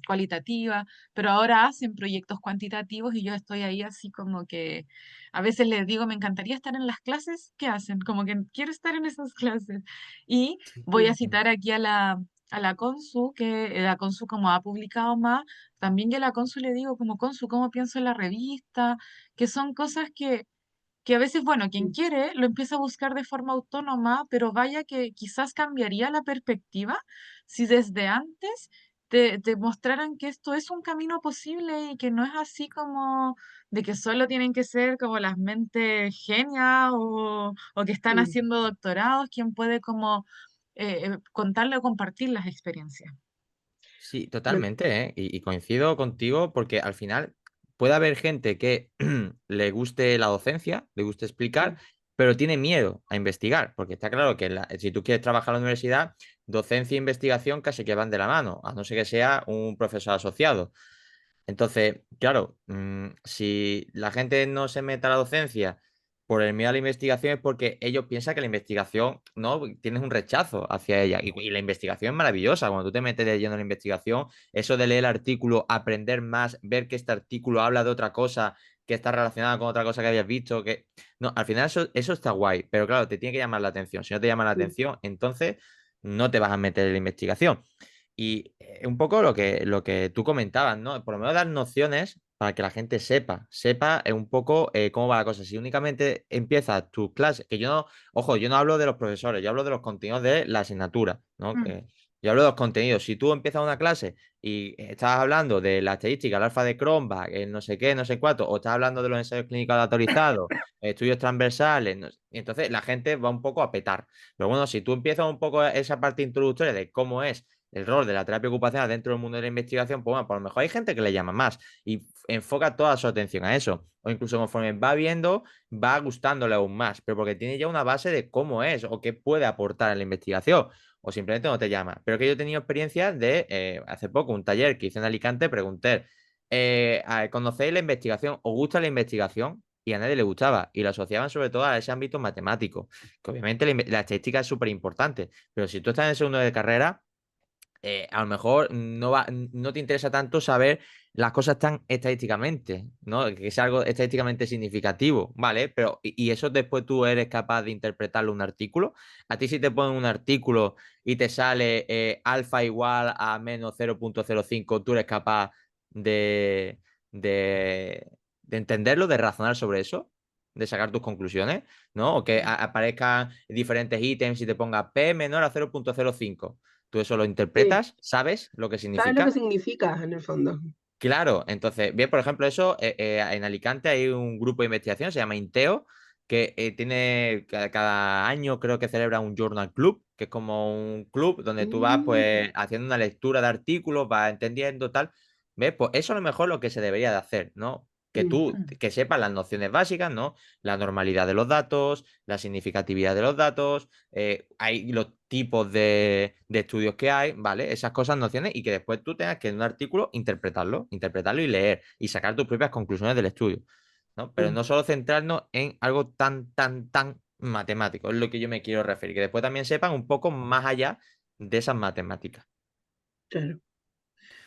Speaker 2: cualitativa, pero ahora hacen proyectos cuantitativos y yo estoy ahí así como que a veces les digo, me encantaría estar en las clases que hacen, como que quiero estar en esas clases. Y voy a citar aquí a la Consu, que la Consu como ha publicado más, también yo a la Consu le digo como Consu, ¿cómo pienso en la revista? Que son cosas que a veces, bueno, quien quiere lo empieza a buscar de forma autónoma, pero vaya que quizás cambiaría la perspectiva si desde antes te mostraran que esto es un camino posible y que no es así como de que solo tienen que ser como las mentes genias o que están
Speaker 1: Mm,
Speaker 2: haciendo doctorados, quien puede como contarle o compartir las experiencias.
Speaker 3: Sí,
Speaker 1: me-
Speaker 3: totalmente, ¿eh? Y coincido contigo porque al final puede haber gente que le guste la docencia, le guste explicar, pero tiene miedo a investigar, porque está claro que si tú quieres trabajar en la universidad, docencia e investigación casi que van de la mano, a no ser que sea un profesor asociado. Entonces, claro, si la gente no se mete a la docencia por el miedo a la investigación es porque ellos piensan que la investigación, no, tienes un rechazo hacia ella. Y la investigación es maravillosa. Cuando tú te metes de lleno en la investigación, eso de leer el artículo, aprender más, ver que este artículo habla de otra cosa que está relacionada con otra cosa que habías visto, que... No, al final eso está guay, pero claro, te tiene que llamar la atención. Si no te llama la
Speaker 1: mm,
Speaker 3: atención, entonces no te vas a meter en la investigación. Y un poco lo que tú comentabas, ¿no? Por lo menos dar nociones para que la gente sepa un poco cómo va la cosa. Si únicamente empiezas tus clases, que yo no, ojo, yo no hablo de los profesores, yo hablo de los contenidos de la asignatura, ¿no?
Speaker 2: Mm,
Speaker 3: Yo hablo de los contenidos. Si tú empiezas una clase y estás hablando de la estadística, el alfa de Cronbach, el no sé qué, no sé cuánto, o estás hablando de los ensayos clínicos autorizados, estudios transversales, entonces la gente va un poco a petar. Pero bueno, si tú empiezas un poco esa parte introductoria de cómo es el rol de la terapia ocupacional dentro del mundo de la investigación, pues bueno, por lo mejor hay gente que le llama más y enfoca toda su atención a eso. O incluso conforme va viendo, va gustándole aún más, pero porque tiene ya una base de cómo es o qué puede aportar en la investigación. O simplemente no te llama. Pero que yo he tenido experiencia de, hace poco, un taller que hice en Alicante, pregunté, ¿conocéis la investigación? ¿Os gusta la investigación? Y a nadie le gustaba. Y lo asociaban sobre todo a ese ámbito matemático, que obviamente la estadística es súper importante. Pero si tú estás en el segundo de carrera, a lo mejor no te interesa tanto saber las cosas tan estadísticamente, ¿no? Que sea algo estadísticamente significativo, ¿vale? Pero, y eso después tú eres capaz de interpretarlo en un artículo. A ti si te ponen un artículo y te sale alfa igual a menos 0,05, tú eres capaz de, de, de entenderlo, de razonar sobre eso, de sacar tus conclusiones, ¿no? O que aparezcan diferentes ítems y te ponga P menor a 0,05. Tú eso lo
Speaker 1: sí,
Speaker 3: interpretas, sabes lo que
Speaker 1: ¿sabes lo que
Speaker 3: significa.
Speaker 1: significa en el fondo?
Speaker 3: Claro, entonces, bien, por ejemplo, eso, en Alicante hay un grupo de investigación, se llama Inteo, que tiene cada año, creo que celebra un Journal Club, que es como un club donde tú vas
Speaker 1: Mm,
Speaker 3: pues haciendo una lectura de artículos, vas entendiendo tal. ¿Ves? Pues eso a lo mejor lo que se debería de hacer, ¿no? Que
Speaker 1: mm,
Speaker 3: tú, que sepas las nociones básicas, ¿no? La normalidad de los datos, la significatividad de los datos, hay los tipos de estudios que hay, ¿vale? Esas cosas, nociones, y que después tú tengas que en un artículo interpretarlo y leer y sacar tus propias conclusiones del estudio, ¿no? Pero
Speaker 1: mm,
Speaker 3: no solo centrarnos en algo tan matemático, es lo que yo me quiero referir, que después también sepan un poco más allá de esas matemáticas.
Speaker 1: claro.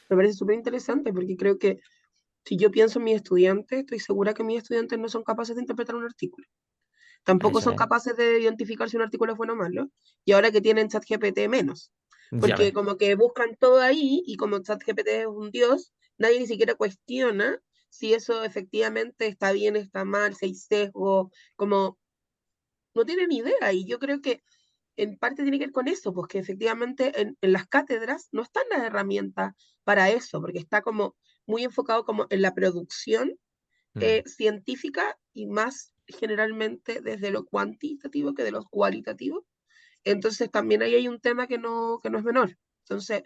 Speaker 1: Me parece súper interesante porque creo que si yo pienso en mis estudiantes, estoy segura que mis estudiantes no son capaces de interpretar un artículo. Tampoco
Speaker 3: Eso
Speaker 1: son
Speaker 3: es,
Speaker 1: capaces de identificar si un artículo es bueno o malo. Y ahora que tienen ChatGPT menos.
Speaker 3: ya
Speaker 1: Porque
Speaker 3: ves.
Speaker 1: como que buscan todo ahí y como ChatGPT es un dios, nadie ni siquiera cuestiona si eso efectivamente está bien, está mal, si hay sesgo, como no tienen idea. Y yo creo que en parte tiene que ver con eso, pues que efectivamente en las cátedras no están las herramientas para eso, porque está como muy enfocado como en la producción
Speaker 3: Mm.
Speaker 1: científica y más generalmente desde lo cuantitativo que de lo cualitativo. Entonces también ahí hay un tema que no es menor. Entonces,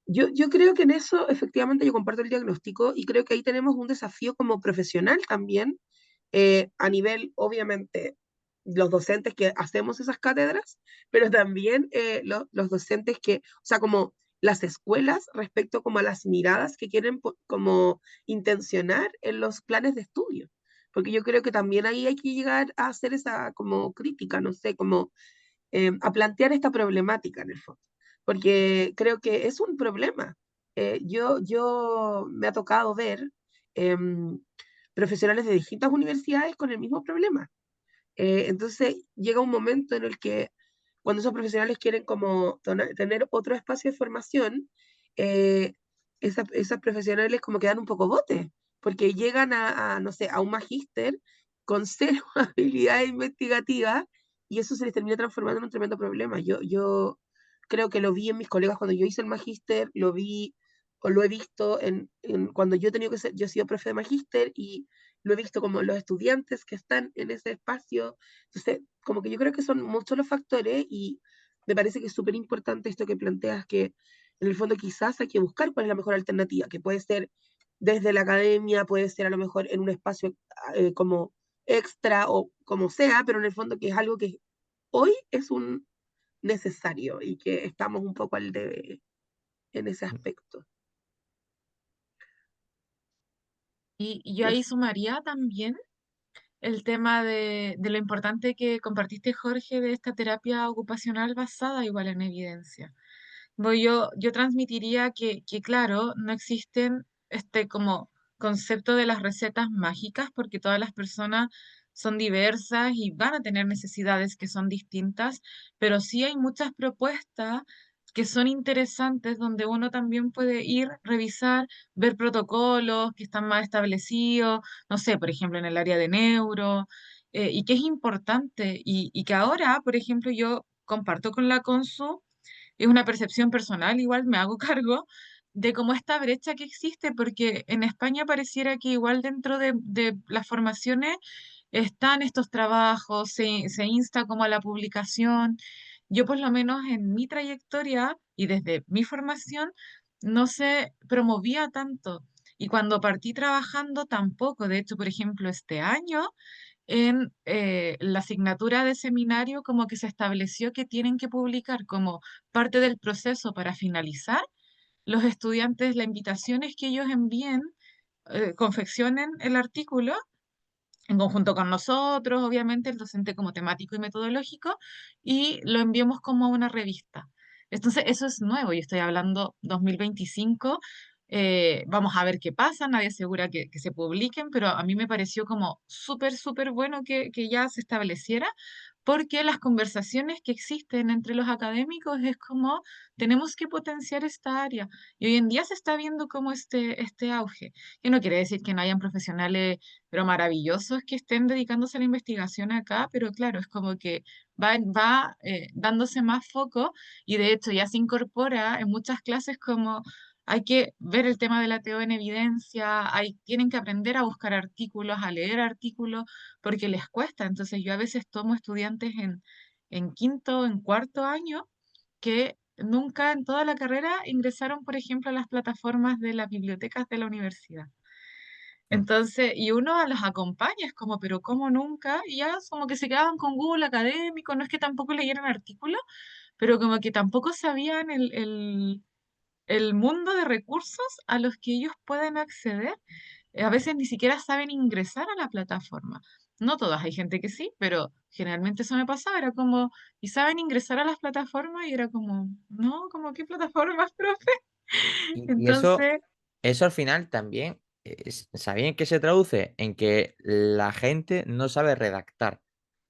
Speaker 1: yo creo que en eso efectivamente yo comparto el diagnóstico y creo que ahí tenemos un desafío como profesional también, a nivel, obviamente, los docentes que hacemos esas cátedras, pero también los docentes que, o sea, como las escuelas respecto como a las miradas que quieren como intencionar en los planes de estudio. Porque yo creo que también ahí hay que llegar a hacer esa como crítica, no sé, como a plantear esta problemática en el fondo, porque creo que es un problema. Yo me ha tocado ver em, profesionales de distintas universidades con el mismo problema. Entonces llega un momento en el que cuando esos profesionales quieren como tener otro espacio de formación, eh, esas profesionales como quedan un poco botes, porque llegan no sé, a un magíster con cero habilidad investigativa y eso se les termina transformando en un tremendo problema. Yo creo que lo vi en mis colegas cuando yo hice el magíster, lo vi o lo he visto cuando yo he tenido que ser, yo he sido profe de magíster y lo he visto como los estudiantes que están en ese espacio. Entonces, como que yo creo que son muchos los factores y me parece que es súper importante esto que planteas, que en el fondo quizás hay que buscar cuál es la mejor alternativa, que puede ser desde la academia, puede ser a lo mejor en un espacio como extra o como sea, pero en el fondo que es algo que hoy es un necesario y que estamos un poco al debe en ese aspecto.
Speaker 2: Y yo
Speaker 1: No
Speaker 2: ahí
Speaker 1: sé.
Speaker 2: sumaría también el tema de lo importante que compartiste, Jorge, de esta terapia ocupacional basada igual en evidencia. Yo transmitiría claro, no existen este como concepto de las recetas mágicas porque todas las personas son diversas y van a tener necesidades que son distintas, pero sí hay muchas propuestas que son interesantes donde uno también puede ir, revisar, ver protocolos que están más establecidos, no sé, por ejemplo, en el área de neuro, y que es importante y que ahora, por ejemplo, yo comparto con la Consu es una percepción personal, igual me hago cargo de cómo esta brecha que existe, porque en España pareciera que igual dentro de las formaciones están estos trabajos, se insta como a la publicación. Yo por lo menos en mi trayectoria y desde mi formación no se promovía tanto. Y cuando partí trabajando tampoco. De hecho, por ejemplo, este año en la asignatura de seminario como que se estableció que tienen que publicar como parte del proceso para finalizar, los estudiantes, la invitación es que ellos envíen, confeccionen el artículo en conjunto con nosotros, obviamente, el docente como temático y metodológico, y lo enviamos como a una revista. Entonces, eso es nuevo, yo estoy hablando 2025, vamos a ver qué pasa, nadie asegura que se publiquen, pero a mí me pareció como súper, súper bueno que ya se estableciera, porque las conversaciones que existen entre los académicos es como tenemos que potenciar esta área, y hoy en día se está viendo como este auge, que no quiere decir que no hayan profesionales pero maravillosos que estén dedicándose a la investigación acá, pero claro, es como que va dándose más foco y de hecho ya se incorpora en muchas clases como hay que ver el tema de la TO en evidencia, tienen que aprender a buscar artículos, a leer artículos, porque les cuesta. Entonces yo a veces tomo estudiantes en quinto, en cuarto año, que nunca en toda la carrera ingresaron, por ejemplo, a las plataformas de las bibliotecas de la universidad.
Speaker 3: Mm.
Speaker 2: Entonces, y uno los acompaña, es como, pero ¿cómo nunca? Y ya como que se quedaban con Google académico, no es que tampoco leyeran artículos, pero como que tampoco sabían el mundo de recursos a los que ellos pueden acceder. A veces ni siquiera saben ingresar a la plataforma. No todas, hay gente que sí, pero generalmente eso me pasaba, era como, ¿y saben ingresar a las plataformas? Y era como, no, como, ¿qué plataformas, profe?
Speaker 3: Y
Speaker 2: Entonces,
Speaker 3: eso al final también, ¿sabía en qué se traduce? En que la gente no sabe redactar.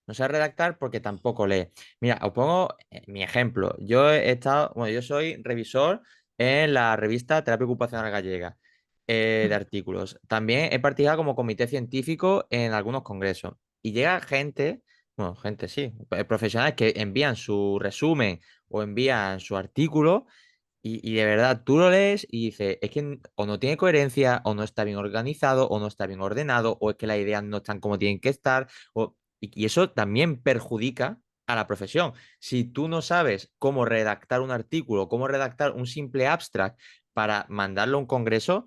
Speaker 3: No sabe redactar porque tampoco lee. Mira, os pongo mi ejemplo. Yo he estado, bueno, yo soy revisor en la revista Terapia Ocupacional Gallega de artículos. También he participado como comité científico en algunos congresos. Y llega gente, bueno, gente sí, profesionales que envían su resumen o envían su artículo y de verdad, tú lo lees y dices, es que o no tiene coherencia, o no está bien organizado, o no está bien ordenado, o es que las ideas no están como tienen que estar, y eso también perjudica a la profesión. Si tú no sabes cómo redactar un artículo, cómo redactar un simple abstract para mandarlo a un congreso,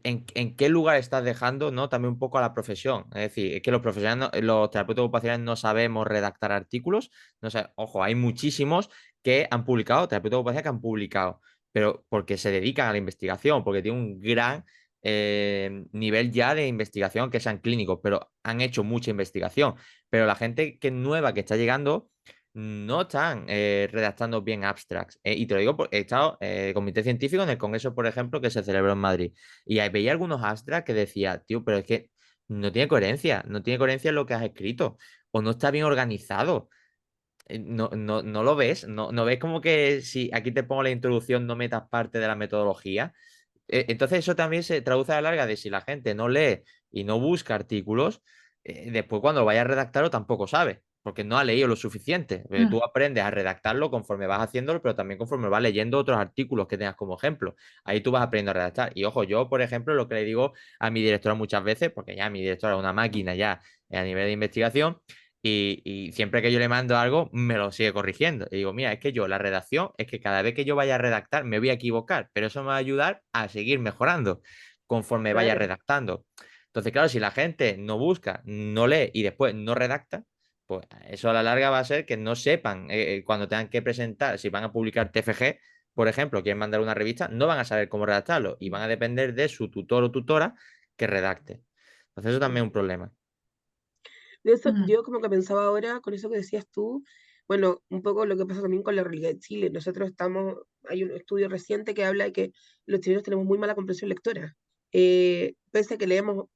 Speaker 3: en qué lugar estás dejando, ¿no? También un poco a la profesión. Es decir, es que los profesionales, los terapeutas ocupacionales no sabemos redactar artículos. No sé, ojo, hay muchísimos que han publicado, terapeutas ocupacionales que han publicado, pero porque se dedican a la investigación, porque tienen un gran nivel ya de investigación que sean clínicos, pero han hecho mucha investigación. Pero la gente que es nueva, que está llegando, no están redactando bien abstracts. Y te lo digo, porque he estado comité científico en el congreso, por ejemplo, que se celebró en Madrid. Y ahí veía algunos abstracts que decía, tío, pero es que no tiene coherencia en lo que has escrito, o no está bien organizado. No lo ves, no ves como que si aquí te pongo la introducción no metas parte de la metodología. Entonces eso también se traduce a la larga de si la gente no lee y no busca artículos, después cuando lo vaya a redactarlo tampoco sabe, porque no ha leído lo suficiente.
Speaker 2: Mm,
Speaker 3: Tú aprendes a redactarlo conforme vas haciéndolo, pero también conforme vas leyendo otros artículos que tengas como ejemplo. Ahí tú vas aprendiendo a redactar. Y ojo, yo, por ejemplo, lo que le digo a mi directora muchas veces, porque ya mi directora es una máquina ya a nivel de investigación, y siempre que yo le mando algo, me lo sigue corrigiendo. Y digo, mira, es que yo la redacción, es que cada vez que yo vaya a redactar, me voy a equivocar, pero eso me va a ayudar a seguir mejorando conforme vaya
Speaker 1: Claro.
Speaker 3: redactando. Entonces, claro, si la gente no busca, no lee y después no redacta, pues eso a la larga va a ser que no sepan cuando tengan que presentar, si van a publicar TFG, por ejemplo, quieren mandar una revista, no van a saber cómo redactarlo y van a depender de su tutor o tutora que redacte. Entonces, eso también es un problema.
Speaker 1: De eso,
Speaker 2: mm,
Speaker 1: yo como que pensaba ahora, con eso que decías tú, bueno, un poco lo que pasa también con la realidad de Chile. Nosotros estamos, hay un estudio reciente que habla de que los chilenos tenemos muy mala comprensión lectora. Pese a que leemos,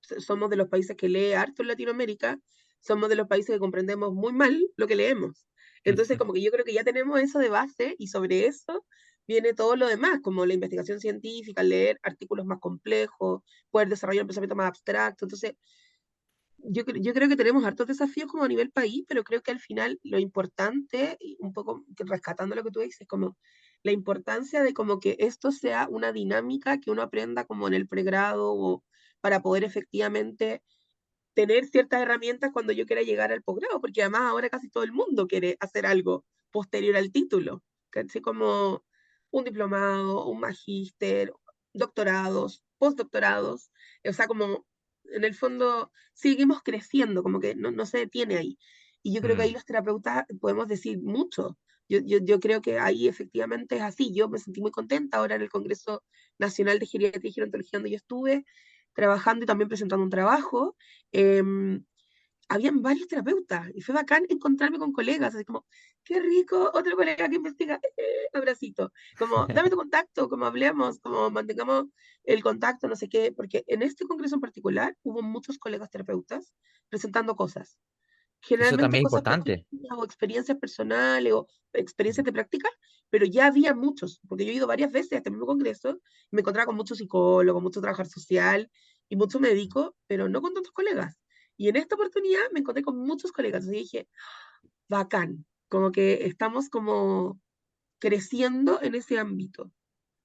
Speaker 1: somos de los países que lee harto en Latinoamérica, somos de los países que comprendemos muy mal lo que leemos. Entonces, como que yo creo que ya tenemos eso de base y sobre eso viene todo lo demás, como la investigación científica, leer artículos más complejos, poder desarrollar un pensamiento más abstracto. Entonces, yo creo que tenemos hartos desafíos como a nivel país, pero creo que al final lo importante, y un poco rescatando lo que tú dices, como la importancia de como que esto sea una dinámica que uno aprenda como en el pregrado o para poder efectivamente tener ciertas herramientas cuando yo quiera llegar al posgrado, porque además ahora casi todo el mundo quiere hacer algo posterior al título, así como un diplomado, un magíster, doctorados, postdoctorados, o sea, como en el fondo seguimos creciendo, como que no se detiene ahí. Y yo creo que ahí
Speaker 3: Mm.
Speaker 1: los terapeutas podemos decir mucho. Yo creo que ahí efectivamente es así. Yo me sentí muy contenta ahora en el Congreso Nacional de Geriatría y Gerontología donde yo estuve trabajando y también presentando un trabajo. eh, Habían varios terapeutas y fue bacán encontrarme con colegas, así como, qué rico, otro colega que investiga, abracito, como, dame tu contacto, como hablemos, como mantengamos el contacto, no sé qué, porque en este congreso en particular hubo muchos colegas terapeutas presentando cosas,
Speaker 3: Eso
Speaker 1: generalmente
Speaker 3: también es
Speaker 1: cosas
Speaker 3: importante.
Speaker 1: pequeñas o experiencias personales o experiencias de práctica, pero ya había muchos, porque yo he ido varias veces a este mismo congreso y me encontraba con muchos psicólogos, mucho trabajador social y mucho médico, pero no con tantos colegas. Y en esta oportunidad me encontré con muchos colegas y dije, bacán, como que estamos como creciendo en ese ámbito,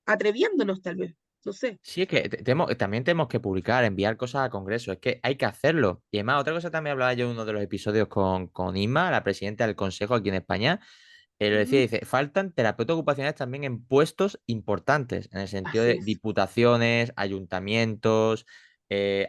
Speaker 1: atreviéndonos tal vez, no sé.
Speaker 3: Sí, es que también tenemos que publicar, enviar cosas a Congreso, es que hay que hacerlo. Y además, otra cosa también hablaba yo en uno de los episodios con Inma, la presidenta del Consejo aquí en España, lo decía,
Speaker 1: Ujú.
Speaker 3: dice, faltan terapeutas ocupacionales también en puestos importantes, en el sentido
Speaker 1: Así
Speaker 3: de
Speaker 1: es.
Speaker 3: diputaciones, ayuntamientos,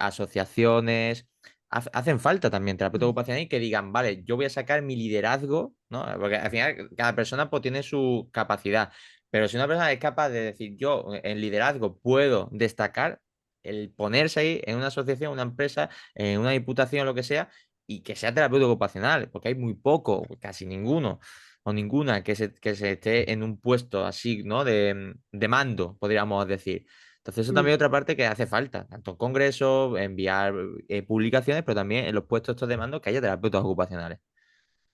Speaker 3: asociaciones. Hacen falta también terapeutas
Speaker 1: Mm.
Speaker 3: ocupacionales que digan, vale, yo voy a sacar mi liderazgo, ¿no? Porque al final cada persona pues, tiene su capacidad. Pero si una persona es capaz de decir, yo en liderazgo puedo destacar, el ponerse ahí en una asociación, una empresa, en una diputación, lo que sea, y que sea terapeuta ocupacional, porque hay muy poco, casi ninguno o ninguna que se esté en un puesto así, ¿no? De mando, podríamos decir. Entonces, eso también
Speaker 1: Mm.
Speaker 3: es otra parte que hace falta, tanto en congresos, enviar publicaciones, pero también en los puestos estos de mando que haya terapeutas ocupacionales.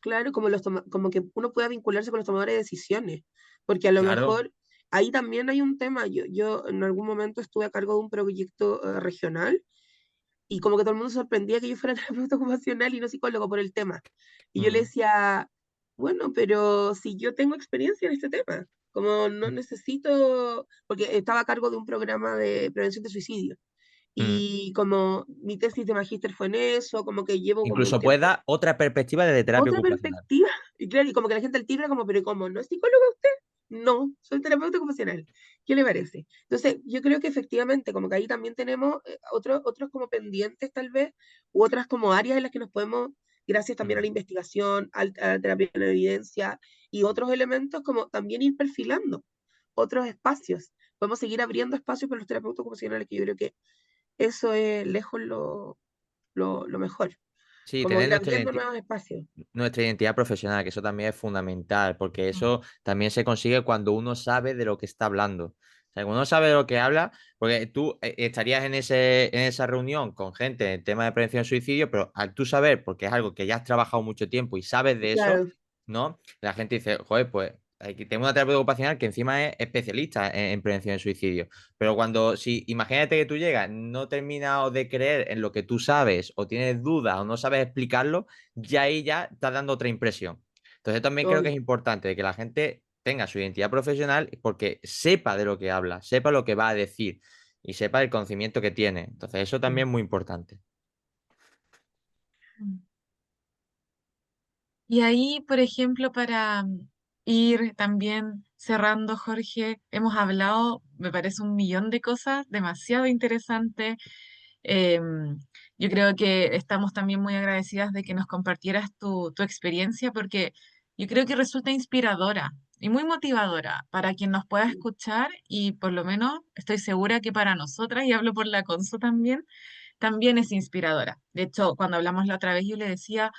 Speaker 1: Claro, como, como que uno pueda vincularse con los tomadores de decisiones, porque a lo
Speaker 3: Claro.
Speaker 1: mejor ahí también hay un tema. Yo en algún momento estuve a cargo de un proyecto regional y como que todo el mundo se sorprendía que yo fuera terapeuta ocupacional y no psicólogo por el tema. Y yo le
Speaker 3: Mm.
Speaker 1: decía, bueno, pero si yo tengo experiencia en este tema, como no necesito, porque estaba a cargo de un programa de prevención de suicidio.
Speaker 3: Mm.
Speaker 1: Y como mi tesis de magíster fue en eso, como que llevo como un
Speaker 3: Incluso puede
Speaker 1: tiempo,
Speaker 3: dar otra perspectiva de terapia
Speaker 1: otra
Speaker 3: ocupacional.
Speaker 1: perspectiva. Y claro, y como que la gente al tibra como, pero ¿cómo? ¿No es psicólogo usted? no, soy terapeuta ocupacional. ¿Qué le parece? Entonces, yo creo que efectivamente, como que ahí también tenemos otros como pendientes tal vez, u otras como áreas en las que nos podemos, gracias también a la
Speaker 3: Mm.
Speaker 1: investigación, a la terapia de la evidencia y otros elementos, como también ir perfilando otros espacios. Podemos seguir abriendo espacios para los terapeutas ocupacionales, que yo creo que eso es lejos lo mejor,
Speaker 3: Sí,
Speaker 1: como
Speaker 3: tener
Speaker 1: ir abriendo nuevos espacios.
Speaker 3: nuestra identidad profesional, que eso también es fundamental, porque eso también se consigue cuando uno sabe de lo que está hablando. O sea, cuando uno sabe de lo que habla, porque tú estarías en esa reunión con gente en tema de prevención de suicidio, pero al tú saber, porque es algo que ya has trabajado mucho tiempo y sabes de eso,
Speaker 1: Claro,
Speaker 3: ¿no? La gente dice, joder, pues aquí tengo una terapeuta ocupacional que encima es especialista en prevención de suicidio. Pero cuando, si imagínate que tú llegas, no terminas de creer en lo que tú sabes, o tienes dudas, o no sabes explicarlo, ya ahí ya estás dando otra impresión. Entonces también creo que es
Speaker 1: obvio.
Speaker 3: importante que la gente tenga su identidad profesional porque sepa de lo que habla, sepa lo que va a decir y sepa el conocimiento que tiene. Entonces eso
Speaker 1: Mm,
Speaker 3: también es muy importante.
Speaker 2: Mm. Y ahí, por ejemplo, para ir también cerrando, Jorge, hemos hablado, me parece, un millón de cosas demasiado interesantes. Em, yo creo que estamos también muy agradecidas de que nos compartieras tu experiencia, porque yo creo que resulta inspiradora y muy motivadora para quien nos pueda
Speaker 1: mm,
Speaker 2: escuchar, y por lo menos estoy segura que para nosotras, y hablo por la Consu también es inspiradora. De hecho, cuando hablamos la otra vez, yo le decía,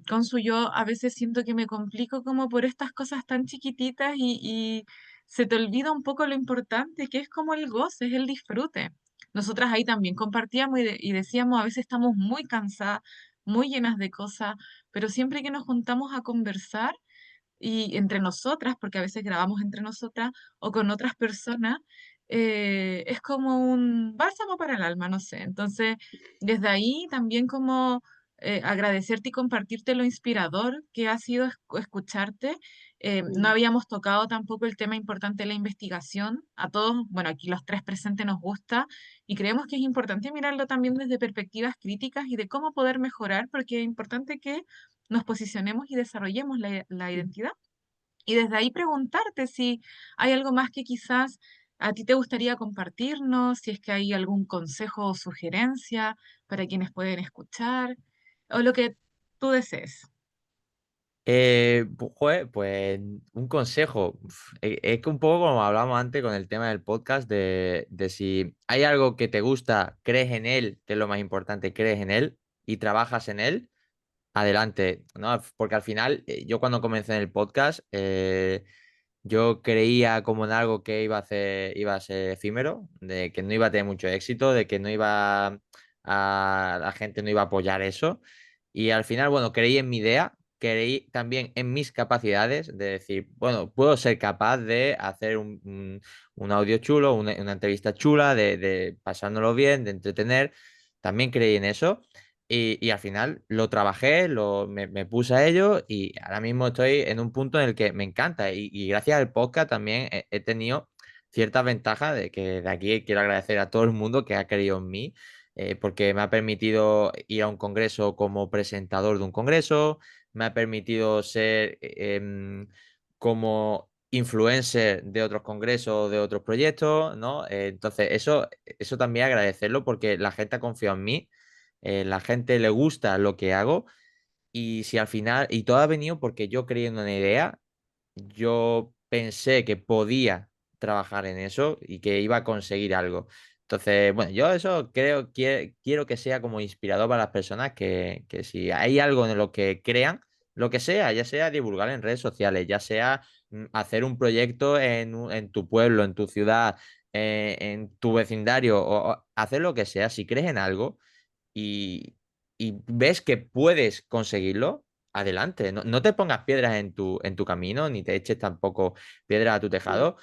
Speaker 2: Consu, yo a veces siento que me complico como por estas cosas tan chiquititas, y se te olvida un poco lo importante, que es como el goce, es el disfrute. Nosotras ahí también compartíamos y decíamos, a veces estamos muy cansadas, muy llenas de cosas, pero siempre que nos juntamos a conversar, y entre nosotras, porque a veces grabamos entre nosotras o con otras personas, es como un bálsamo para el alma, no sé. Entonces, desde ahí también como agradecerte y compartirte lo inspirador que ha sido escucharte. No
Speaker 1: mm,
Speaker 2: habíamos tocado tampoco el tema importante de la investigación. A todos, bueno, aquí los tres presentes nos gusta, y creemos que es importante mirarlo también desde perspectivas críticas y de cómo poder mejorar, porque es importante que nos posicionemos y desarrollemos la
Speaker 1: mm.
Speaker 2: identidad. Y desde ahí preguntarte si hay algo más que quizás a ti te gustaría compartirnos, si es que hay algún consejo o sugerencia para quienes pueden escuchar, o lo que tú desees.
Speaker 3: Joder, pues un consejo. Es que un poco como hablábamos antes con el tema del podcast, de si hay algo que te gusta, crees en él, que es lo más importante, crees en él y trabajas en él, adelante, ¿no? Porque al final, yo cuando comencé en el podcast, yo creía como en algo que iba a ser efímero, de que no iba a tener mucho éxito, de que no iba la gente no iba a apoyar eso. Y al final, bueno, creí en mi idea, creí también en mis capacidades de decir, bueno, puedo ser capaz de hacer un audio chulo, una entrevista chula, de pasárnoslo bien, de entretener. También creí en eso. Y al final lo trabajé, me puse a ello y ahora mismo estoy en un punto en el que me encanta. Y gracias al podcast también he tenido ciertas ventajas de que de aquí quiero agradecer a todo el mundo que ha creído en mí, porque me ha permitido ir a un congreso como presentador de un congreso, me ha permitido ser como influencer de otros congresos, de otros proyectos, ¿no? Entonces, eso también agradecerlo porque la gente ha confiado en mí, la gente le gusta lo que hago, y si al final, y todo ha venido porque yo creí en una idea, yo pensé que podía trabajar en eso y que iba a conseguir algo. Entonces, bueno, yo eso quiero que sea como inspirador para las personas, que si hay algo en lo que crean, lo que sea, ya sea divulgar en redes sociales, ya sea hacer un proyecto en tu pueblo, en tu ciudad, en tu vecindario, o hacer lo que sea, si crees en algo y, y ves que puedes conseguirlo, adelante. No te pongas piedras en tu camino, ni te eches tampoco piedras a tu
Speaker 1: Mm.
Speaker 3: tejado.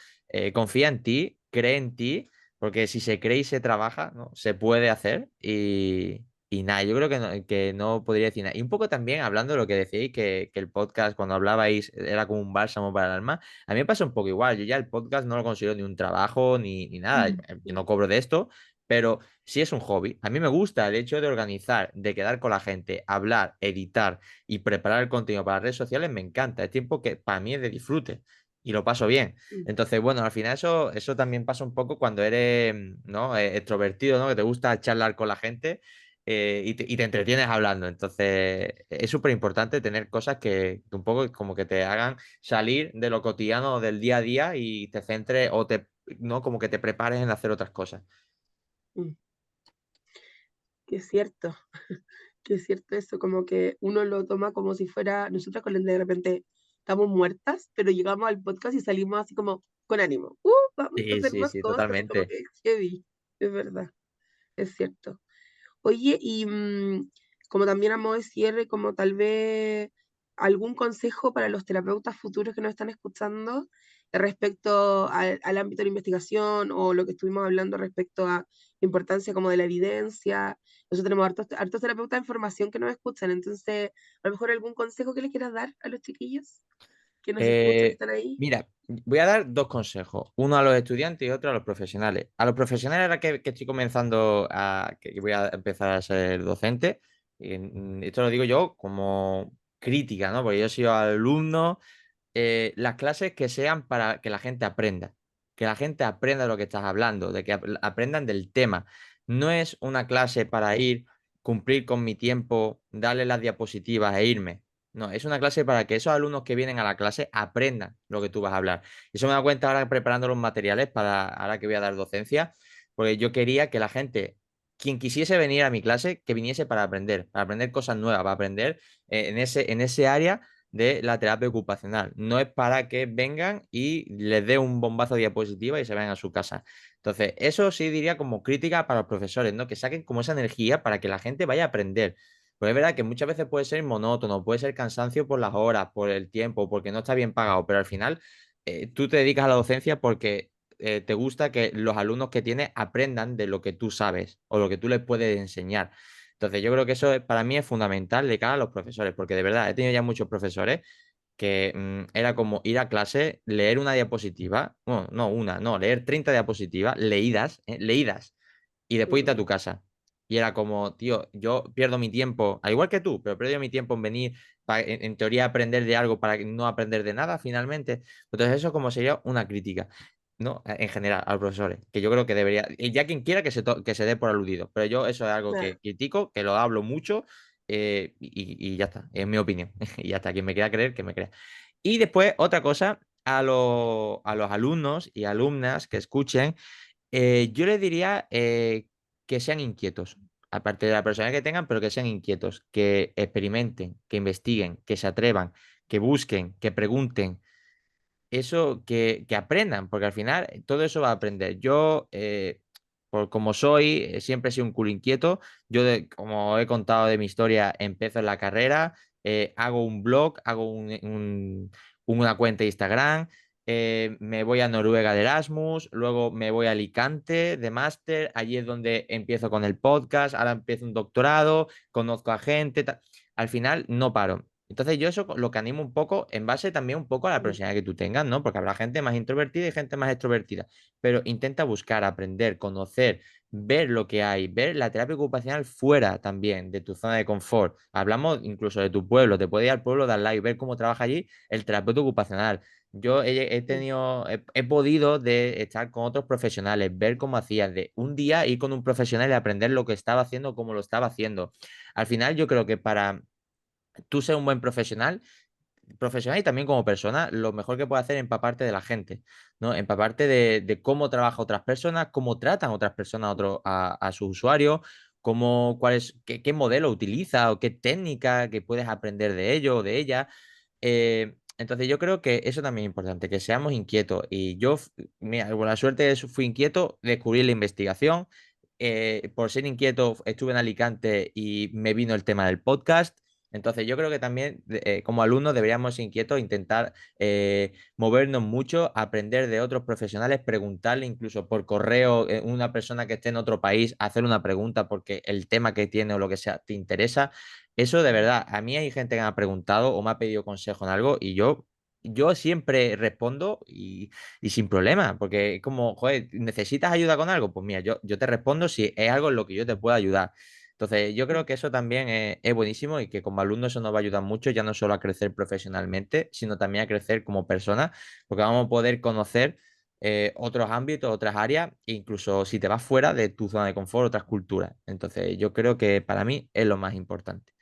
Speaker 3: Confía en ti, cree en ti, porque si se cree y se trabaja, ¿no? Se puede hacer. Y nada, yo creo que no podría decir nada. Y un poco también hablando de lo que decíais, que el podcast, cuando hablabais, era como un bálsamo para el alma. A mí me pasa un poco igual. Yo ya el podcast no lo considero ni un trabajo ni nada.
Speaker 2: Mm.
Speaker 3: Yo no cobro de esto, pero sí es un hobby. A mí me gusta el hecho de organizar, de quedar con la gente, hablar, editar y preparar el contenido para las redes sociales, me encanta. Es tiempo que para mí es de disfrute. y lo paso bien.
Speaker 1: Mm.
Speaker 3: Entonces, bueno, al final eso también pasa un poco cuando eres, ¿no? Extrovertido, ¿no? Que te gusta charlar con la gente y te entretienes hablando. Entonces, es súper importante tener cosas que un poco como que te hagan salir de lo cotidiano del día a día y te centres o ¿no? Como que te prepares en hacer otras cosas.
Speaker 1: Mm. Que es cierto, que es cierto eso, como que uno lo toma como si fuera, nosotros con de repente estamos muertas, pero llegamos al podcast y salimos así como con ánimo. Vamos a
Speaker 3: Sí,
Speaker 1: hacer
Speaker 3: sí,
Speaker 1: más
Speaker 3: sí,
Speaker 1: cosas, y como
Speaker 3: totalmente.
Speaker 1: que heavy, es verdad, es cierto. Oye, y como también a modo de cierre, como tal vez algún consejo para los terapeutas futuros que nos están escuchando respecto al ámbito de la investigación o lo que estuvimos hablando respecto a la importancia como de la evidencia. Nosotros tenemos hartos terapeutas en formación que nos escuchan, entonces a lo mejor algún consejo que les quieras dar a los chiquillos que nos escuchan, que
Speaker 3: Eh,
Speaker 1: están ahí.
Speaker 3: Mira, voy a dar dos consejos, uno a los estudiantes y otro a los profesionales. A los profesionales, ahora que estoy comenzando que voy a empezar a ser docente, esto lo digo yo como crítica, ¿no? Porque yo he sido alumno, las clases que sean para que la gente aprenda, que la gente aprenda lo que estás hablando, de que aprendan del tema. No es una clase para ir, cumplir con mi tiempo, darle las diapositivas e irme. No, es una clase para que esos alumnos que vienen a la clase aprendan lo que tú vas a hablar. Eso me da cuenta ahora preparando los materiales para ahora que voy a dar docencia, porque yo quería que la gente, quien quisiese venir a mi clase, que viniese para aprender cosas nuevas, para aprender en ese área de la terapia ocupacional. No es para que vengan y les dé un bombazo de diapositiva y se vayan a su casa. Entonces, eso sí diría como crítica para los profesores, ¿no? Que saquen como esa energía para que la gente vaya a aprender. Pues es verdad que muchas veces puede ser monótono, puede ser cansancio por las horas, por el tiempo, porque no está bien pagado, pero al final tú te dedicas a la docencia porque te gusta que los alumnos que tienes aprendan de lo que tú sabes o lo que tú les puedes enseñar. Entonces, yo creo que eso para mí es fundamental de cara a los profesores, porque de verdad he tenido ya muchos profesores que era como ir a clase, leer una diapositiva, bueno, no una, no, leer 30 diapositivas leídas, y después irte a
Speaker 1: Mm.
Speaker 3: tu casa. Y era como, tío, yo pierdo mi tiempo, al igual que tú, pero pierdo mi tiempo en venir, en teoría, aprender de algo para no aprender de nada finalmente. Entonces, eso como sería una crítica, ¿no? En general, a los profesores, que yo creo que debería, y ya quien quiera que se dé por aludido, pero yo eso es algo
Speaker 1: Nada.
Speaker 3: que critico, que lo hablo mucho y ya está, es mi opinión. Y ya está, quien me quiera creer, que me crea. Y después, otra cosa, a los alumnos y alumnas que escuchen, yo les diría que sean inquietos, aparte de la persona que tengan, pero que sean inquietos, que experimenten, que investiguen, que se atrevan, que busquen, que pregunten, eso, que aprendan, porque al final todo eso va a aprender. Yo, por como soy, siempre he sido un culo inquieto. Yo, como he contado de mi historia, empiezo en la carrera, hago un blog, hago una cuenta de Instagram, me voy a Noruega de Erasmus, luego me voy a Alicante de máster, allí es donde empiezo con el podcast, ahora empiezo un doctorado, conozco a gente, al final no paro. Entonces yo eso lo que animo un poco, en base también un poco a la
Speaker 1: Mm.
Speaker 3: personalidad que tú tengas, ¿no? Porque habrá gente más introvertida y gente más extrovertida, pero intenta buscar, aprender, conocer, ver lo que hay, ver la terapia ocupacional fuera también de tu zona de confort. Hablamos incluso de tu pueblo, te puedes ir al pueblo de al lado y ver cómo trabaja allí el terapeuta ocupacional. Yo he
Speaker 1: Mm.
Speaker 3: tenido, he podido de estar con otros profesionales, ver cómo hacían, de un día ir con un profesional y aprender lo que estaba haciendo, cómo lo estaba haciendo. Al final yo creo que para tú ser un buen profesional y también como persona, lo mejor que puedes hacer es empaparte de la gente, ¿no? Empaparte de cómo trabaja otras personas, cómo tratan otras personas a sus usuarios, qué modelo utiliza o qué técnica que puedes aprender de ello o de ella. Entonces yo creo que eso también es importante, que seamos inquietos. Y yo, mira, con la suerte de eso fui inquieto, descubrí la investigación. Por ser inquieto estuve en Alicante y me vino el tema del podcast. Entonces yo creo que también como alumnos deberíamos ser inquietos, intentar movernos mucho, aprender de otros profesionales, preguntarle incluso por correo una persona que esté en otro país, hacer una pregunta porque el tema que tiene o lo que sea te interesa. Eso de verdad, a mí hay gente que me ha preguntado o me ha pedido consejo en algo y yo siempre respondo y sin problema, porque es como, joder, ¿necesitas ayuda con algo? Pues mira, yo te respondo si es algo en lo que yo te pueda ayudar. Entonces, yo creo
Speaker 1: Mm,
Speaker 3: que eso también es buenísimo y que como alumnos eso nos va a ayudar mucho, ya no solo a crecer profesionalmente, sino también a crecer como personas, porque vamos a poder conocer otros ámbitos, otras áreas, e incluso si te vas fuera de tu zona de confort, otras culturas. Entonces, yo creo que para mí es lo más importante.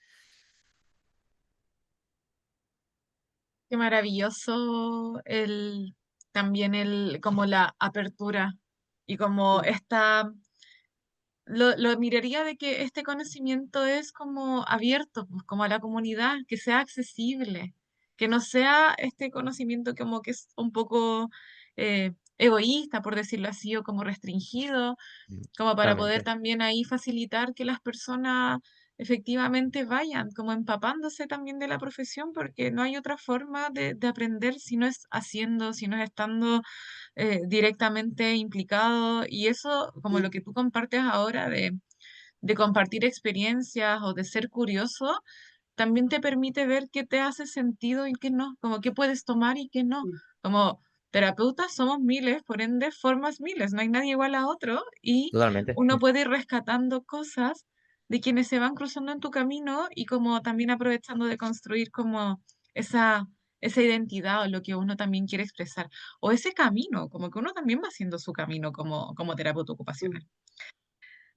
Speaker 2: Qué maravilloso también como la apertura y como
Speaker 1: mm,
Speaker 2: esta lo miraría de que este conocimiento es como abierto, pues, como a la comunidad, que sea accesible, que no sea este conocimiento como que es un poco egoísta, por decirlo así, o como restringido, como para poder
Speaker 3: Totalmente,
Speaker 2: también ahí facilitar que las personas efectivamente vayan, como empapándose también de la profesión, porque no hay otra forma de aprender si no es haciendo, si no es estando directamente implicado. Y eso, como lo
Speaker 1: mm,
Speaker 2: que tú compartes ahora de compartir experiencias o de ser curioso, también te permite ver qué te hace sentido y qué no, como qué puedes tomar y qué no.
Speaker 1: mm,
Speaker 2: Como terapeutas somos miles, por ende formas miles, no hay nadie igual a otro y
Speaker 3: totalmente.
Speaker 2: uno puede ir rescatando cosas de quienes se van cruzando en tu camino y como también aprovechando de construir como esa, esa identidad o lo que uno también quiere expresar, o ese camino, como que uno también va haciendo su camino como terapeuta
Speaker 1: mm.
Speaker 2: ocupacional.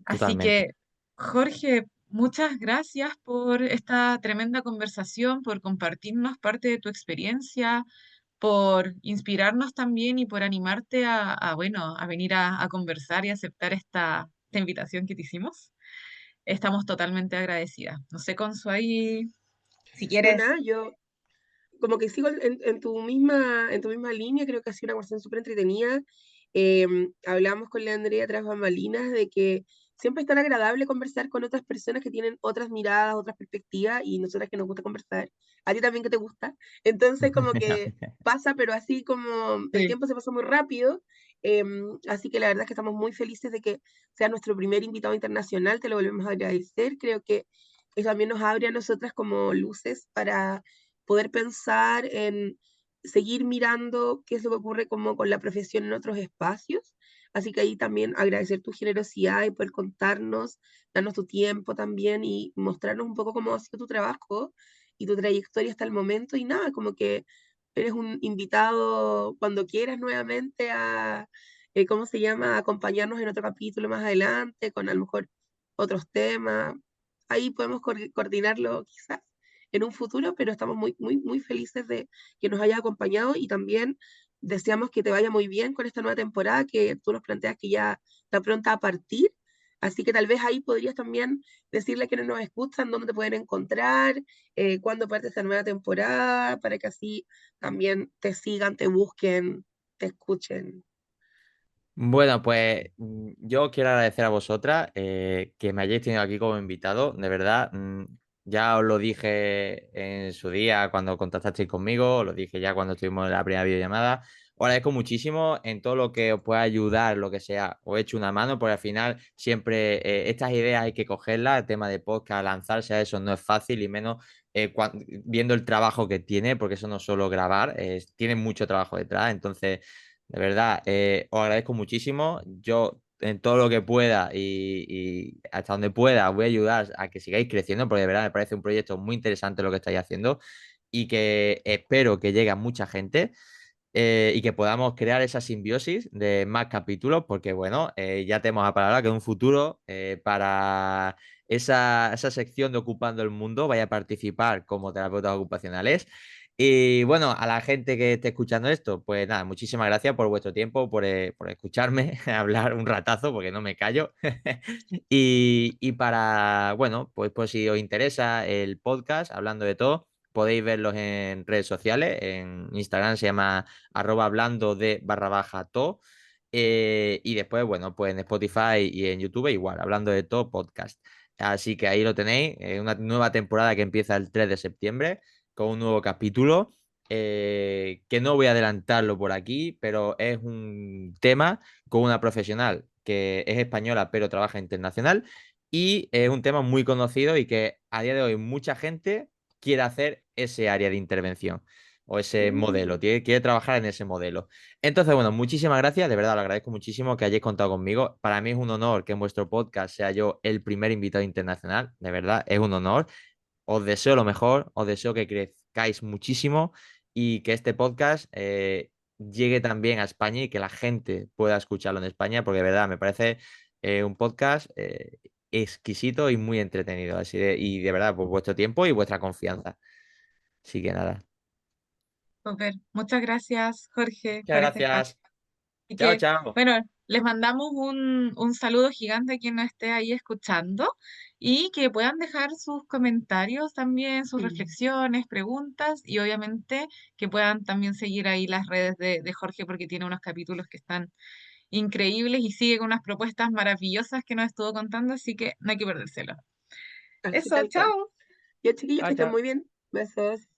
Speaker 2: Así
Speaker 3: Totalmente.
Speaker 2: que, Jorge, muchas gracias por esta tremenda conversación, por compartirnos parte de tu experiencia, por inspirarnos también y por animarte bueno, a venir a conversar y aceptar esta invitación que te hicimos. Estamos totalmente agradecidas. No sé, Consu, ahí, si
Speaker 1: No,
Speaker 2: quieres.
Speaker 1: nada, yo como que sigo en tu misma línea, creo que ha sido una conversación súper entretenida. Hablamos con la Andrea tras bambalinas de que siempre es tan agradable conversar con otras personas que tienen otras miradas, otras perspectivas, y nosotras que nos gusta conversar, a ti también que te gusta. Entonces, como que pasa, pero así como el
Speaker 2: Sí.
Speaker 1: tiempo se pasó muy rápido. Así que la verdad es que estamos muy felices de que sea nuestro primer invitado internacional, te lo volvemos a agradecer. Creo que eso también nos abre a nosotras como luces para poder pensar en seguir mirando qué es lo que ocurre como con la profesión en otros espacios. Así que ahí también agradecer tu generosidad y poder contarnos, darnos tu tiempo también y mostrarnos un poco cómo ha sido tu trabajo y tu trayectoria hasta el momento. Y nada, como que eres un invitado cuando quieras nuevamente a, ¿cómo se llama?, a acompañarnos en otro capítulo más adelante, con a lo mejor otros temas. Ahí podemos coordinarlo quizás en un futuro, pero estamos muy, muy, muy felices de que nos hayas acompañado y también deseamos que te vaya muy bien con esta nueva temporada que tú nos planteas que ya está pronta a partir. Así que tal vez ahí podrías también decirle a quienes nos escuchan dónde te pueden encontrar, cuándo parte esta nueva temporada, para que así también te sigan, te busquen, te escuchen.
Speaker 3: Bueno, pues yo quiero agradecer a vosotras que me hayáis tenido aquí como invitado. De verdad, ya os lo dije en su día cuando contactasteis conmigo, os lo dije ya cuando estuvimos en la primera videollamada. Os agradezco muchísimo en todo lo que os pueda ayudar, lo que sea. Os echo una mano, porque al final siempre estas ideas hay que cogerlas. El tema de podcast, lanzarse a eso no es fácil y menos viendo el trabajo que tiene, porque eso no es solo grabar, tiene mucho trabajo detrás. Entonces. De verdad, os agradezco muchísimo. Yo en todo lo que pueda y hasta donde pueda voy a ayudar a que sigáis creciendo, porque de verdad me parece un proyecto muy interesante lo que estáis haciendo y que espero que llegue a mucha gente y que podamos crear esa simbiosis de más capítulos, porque bueno, ya tenemos a palabra que en un futuro para esa sección de Ocupando el Mundo vaya a participar como terapeutas ocupacionales. Y bueno, a la gente que esté escuchando esto, pues nada, muchísimas gracias por vuestro tiempo, por escucharme hablar un ratazo, porque no me callo. Y para, bueno, pues si os interesa el podcast, hablando de todo, podéis verlos en redes sociales. En Instagram se llama @hablando de _ to. Y después, bueno, pues en Spotify y en YouTube igual, hablando de todo podcast. Así que ahí lo tenéis, una nueva temporada que empieza el 3 de septiembre con un nuevo capítulo. Que no voy a adelantarlo por aquí, pero es un tema con una profesional que es española pero trabaja internacional y es un tema muy conocido y que a día de hoy mucha gente quiere hacer ese área de intervención. o ese modelo,
Speaker 1: Mm.
Speaker 3: quiere trabajar en ese modelo. Entonces, bueno, muchísimas gracias, de verdad, lo agradezco muchísimo que hayáis contado conmigo. Para mí es un honor que en vuestro podcast sea yo el primer invitado internacional, de verdad, es un honor. Os deseo lo mejor, os deseo que crezcáis muchísimo y que este podcast llegue también a España y que la gente pueda escucharlo en España, porque de verdad me parece un podcast exquisito y muy entretenido. Y de verdad, por vuestro tiempo y vuestra confianza. Así que nada.
Speaker 2: Súper. Muchas gracias, Jorge,
Speaker 3: Muchas
Speaker 2: por este espacio.
Speaker 3: gracias.
Speaker 2: Y
Speaker 3: Chao,
Speaker 2: que,
Speaker 3: chao.
Speaker 2: bueno, les mandamos un saludo gigante a quien nos esté ahí escuchando y que puedan dejar sus comentarios también, sus
Speaker 1: Mm.
Speaker 2: reflexiones, preguntas y obviamente que puedan también seguir ahí las redes de Jorge porque tiene unos capítulos que están increíbles y sigue con unas propuestas maravillosas que nos estuvo contando, así que no hay que perdérselo.
Speaker 1: Así
Speaker 2: Eso,
Speaker 1: tal cual.
Speaker 2: chao.
Speaker 1: Ya, chiquillos,
Speaker 3: Chao,
Speaker 1: que estén
Speaker 3: chao.
Speaker 1: muy bien. Besos.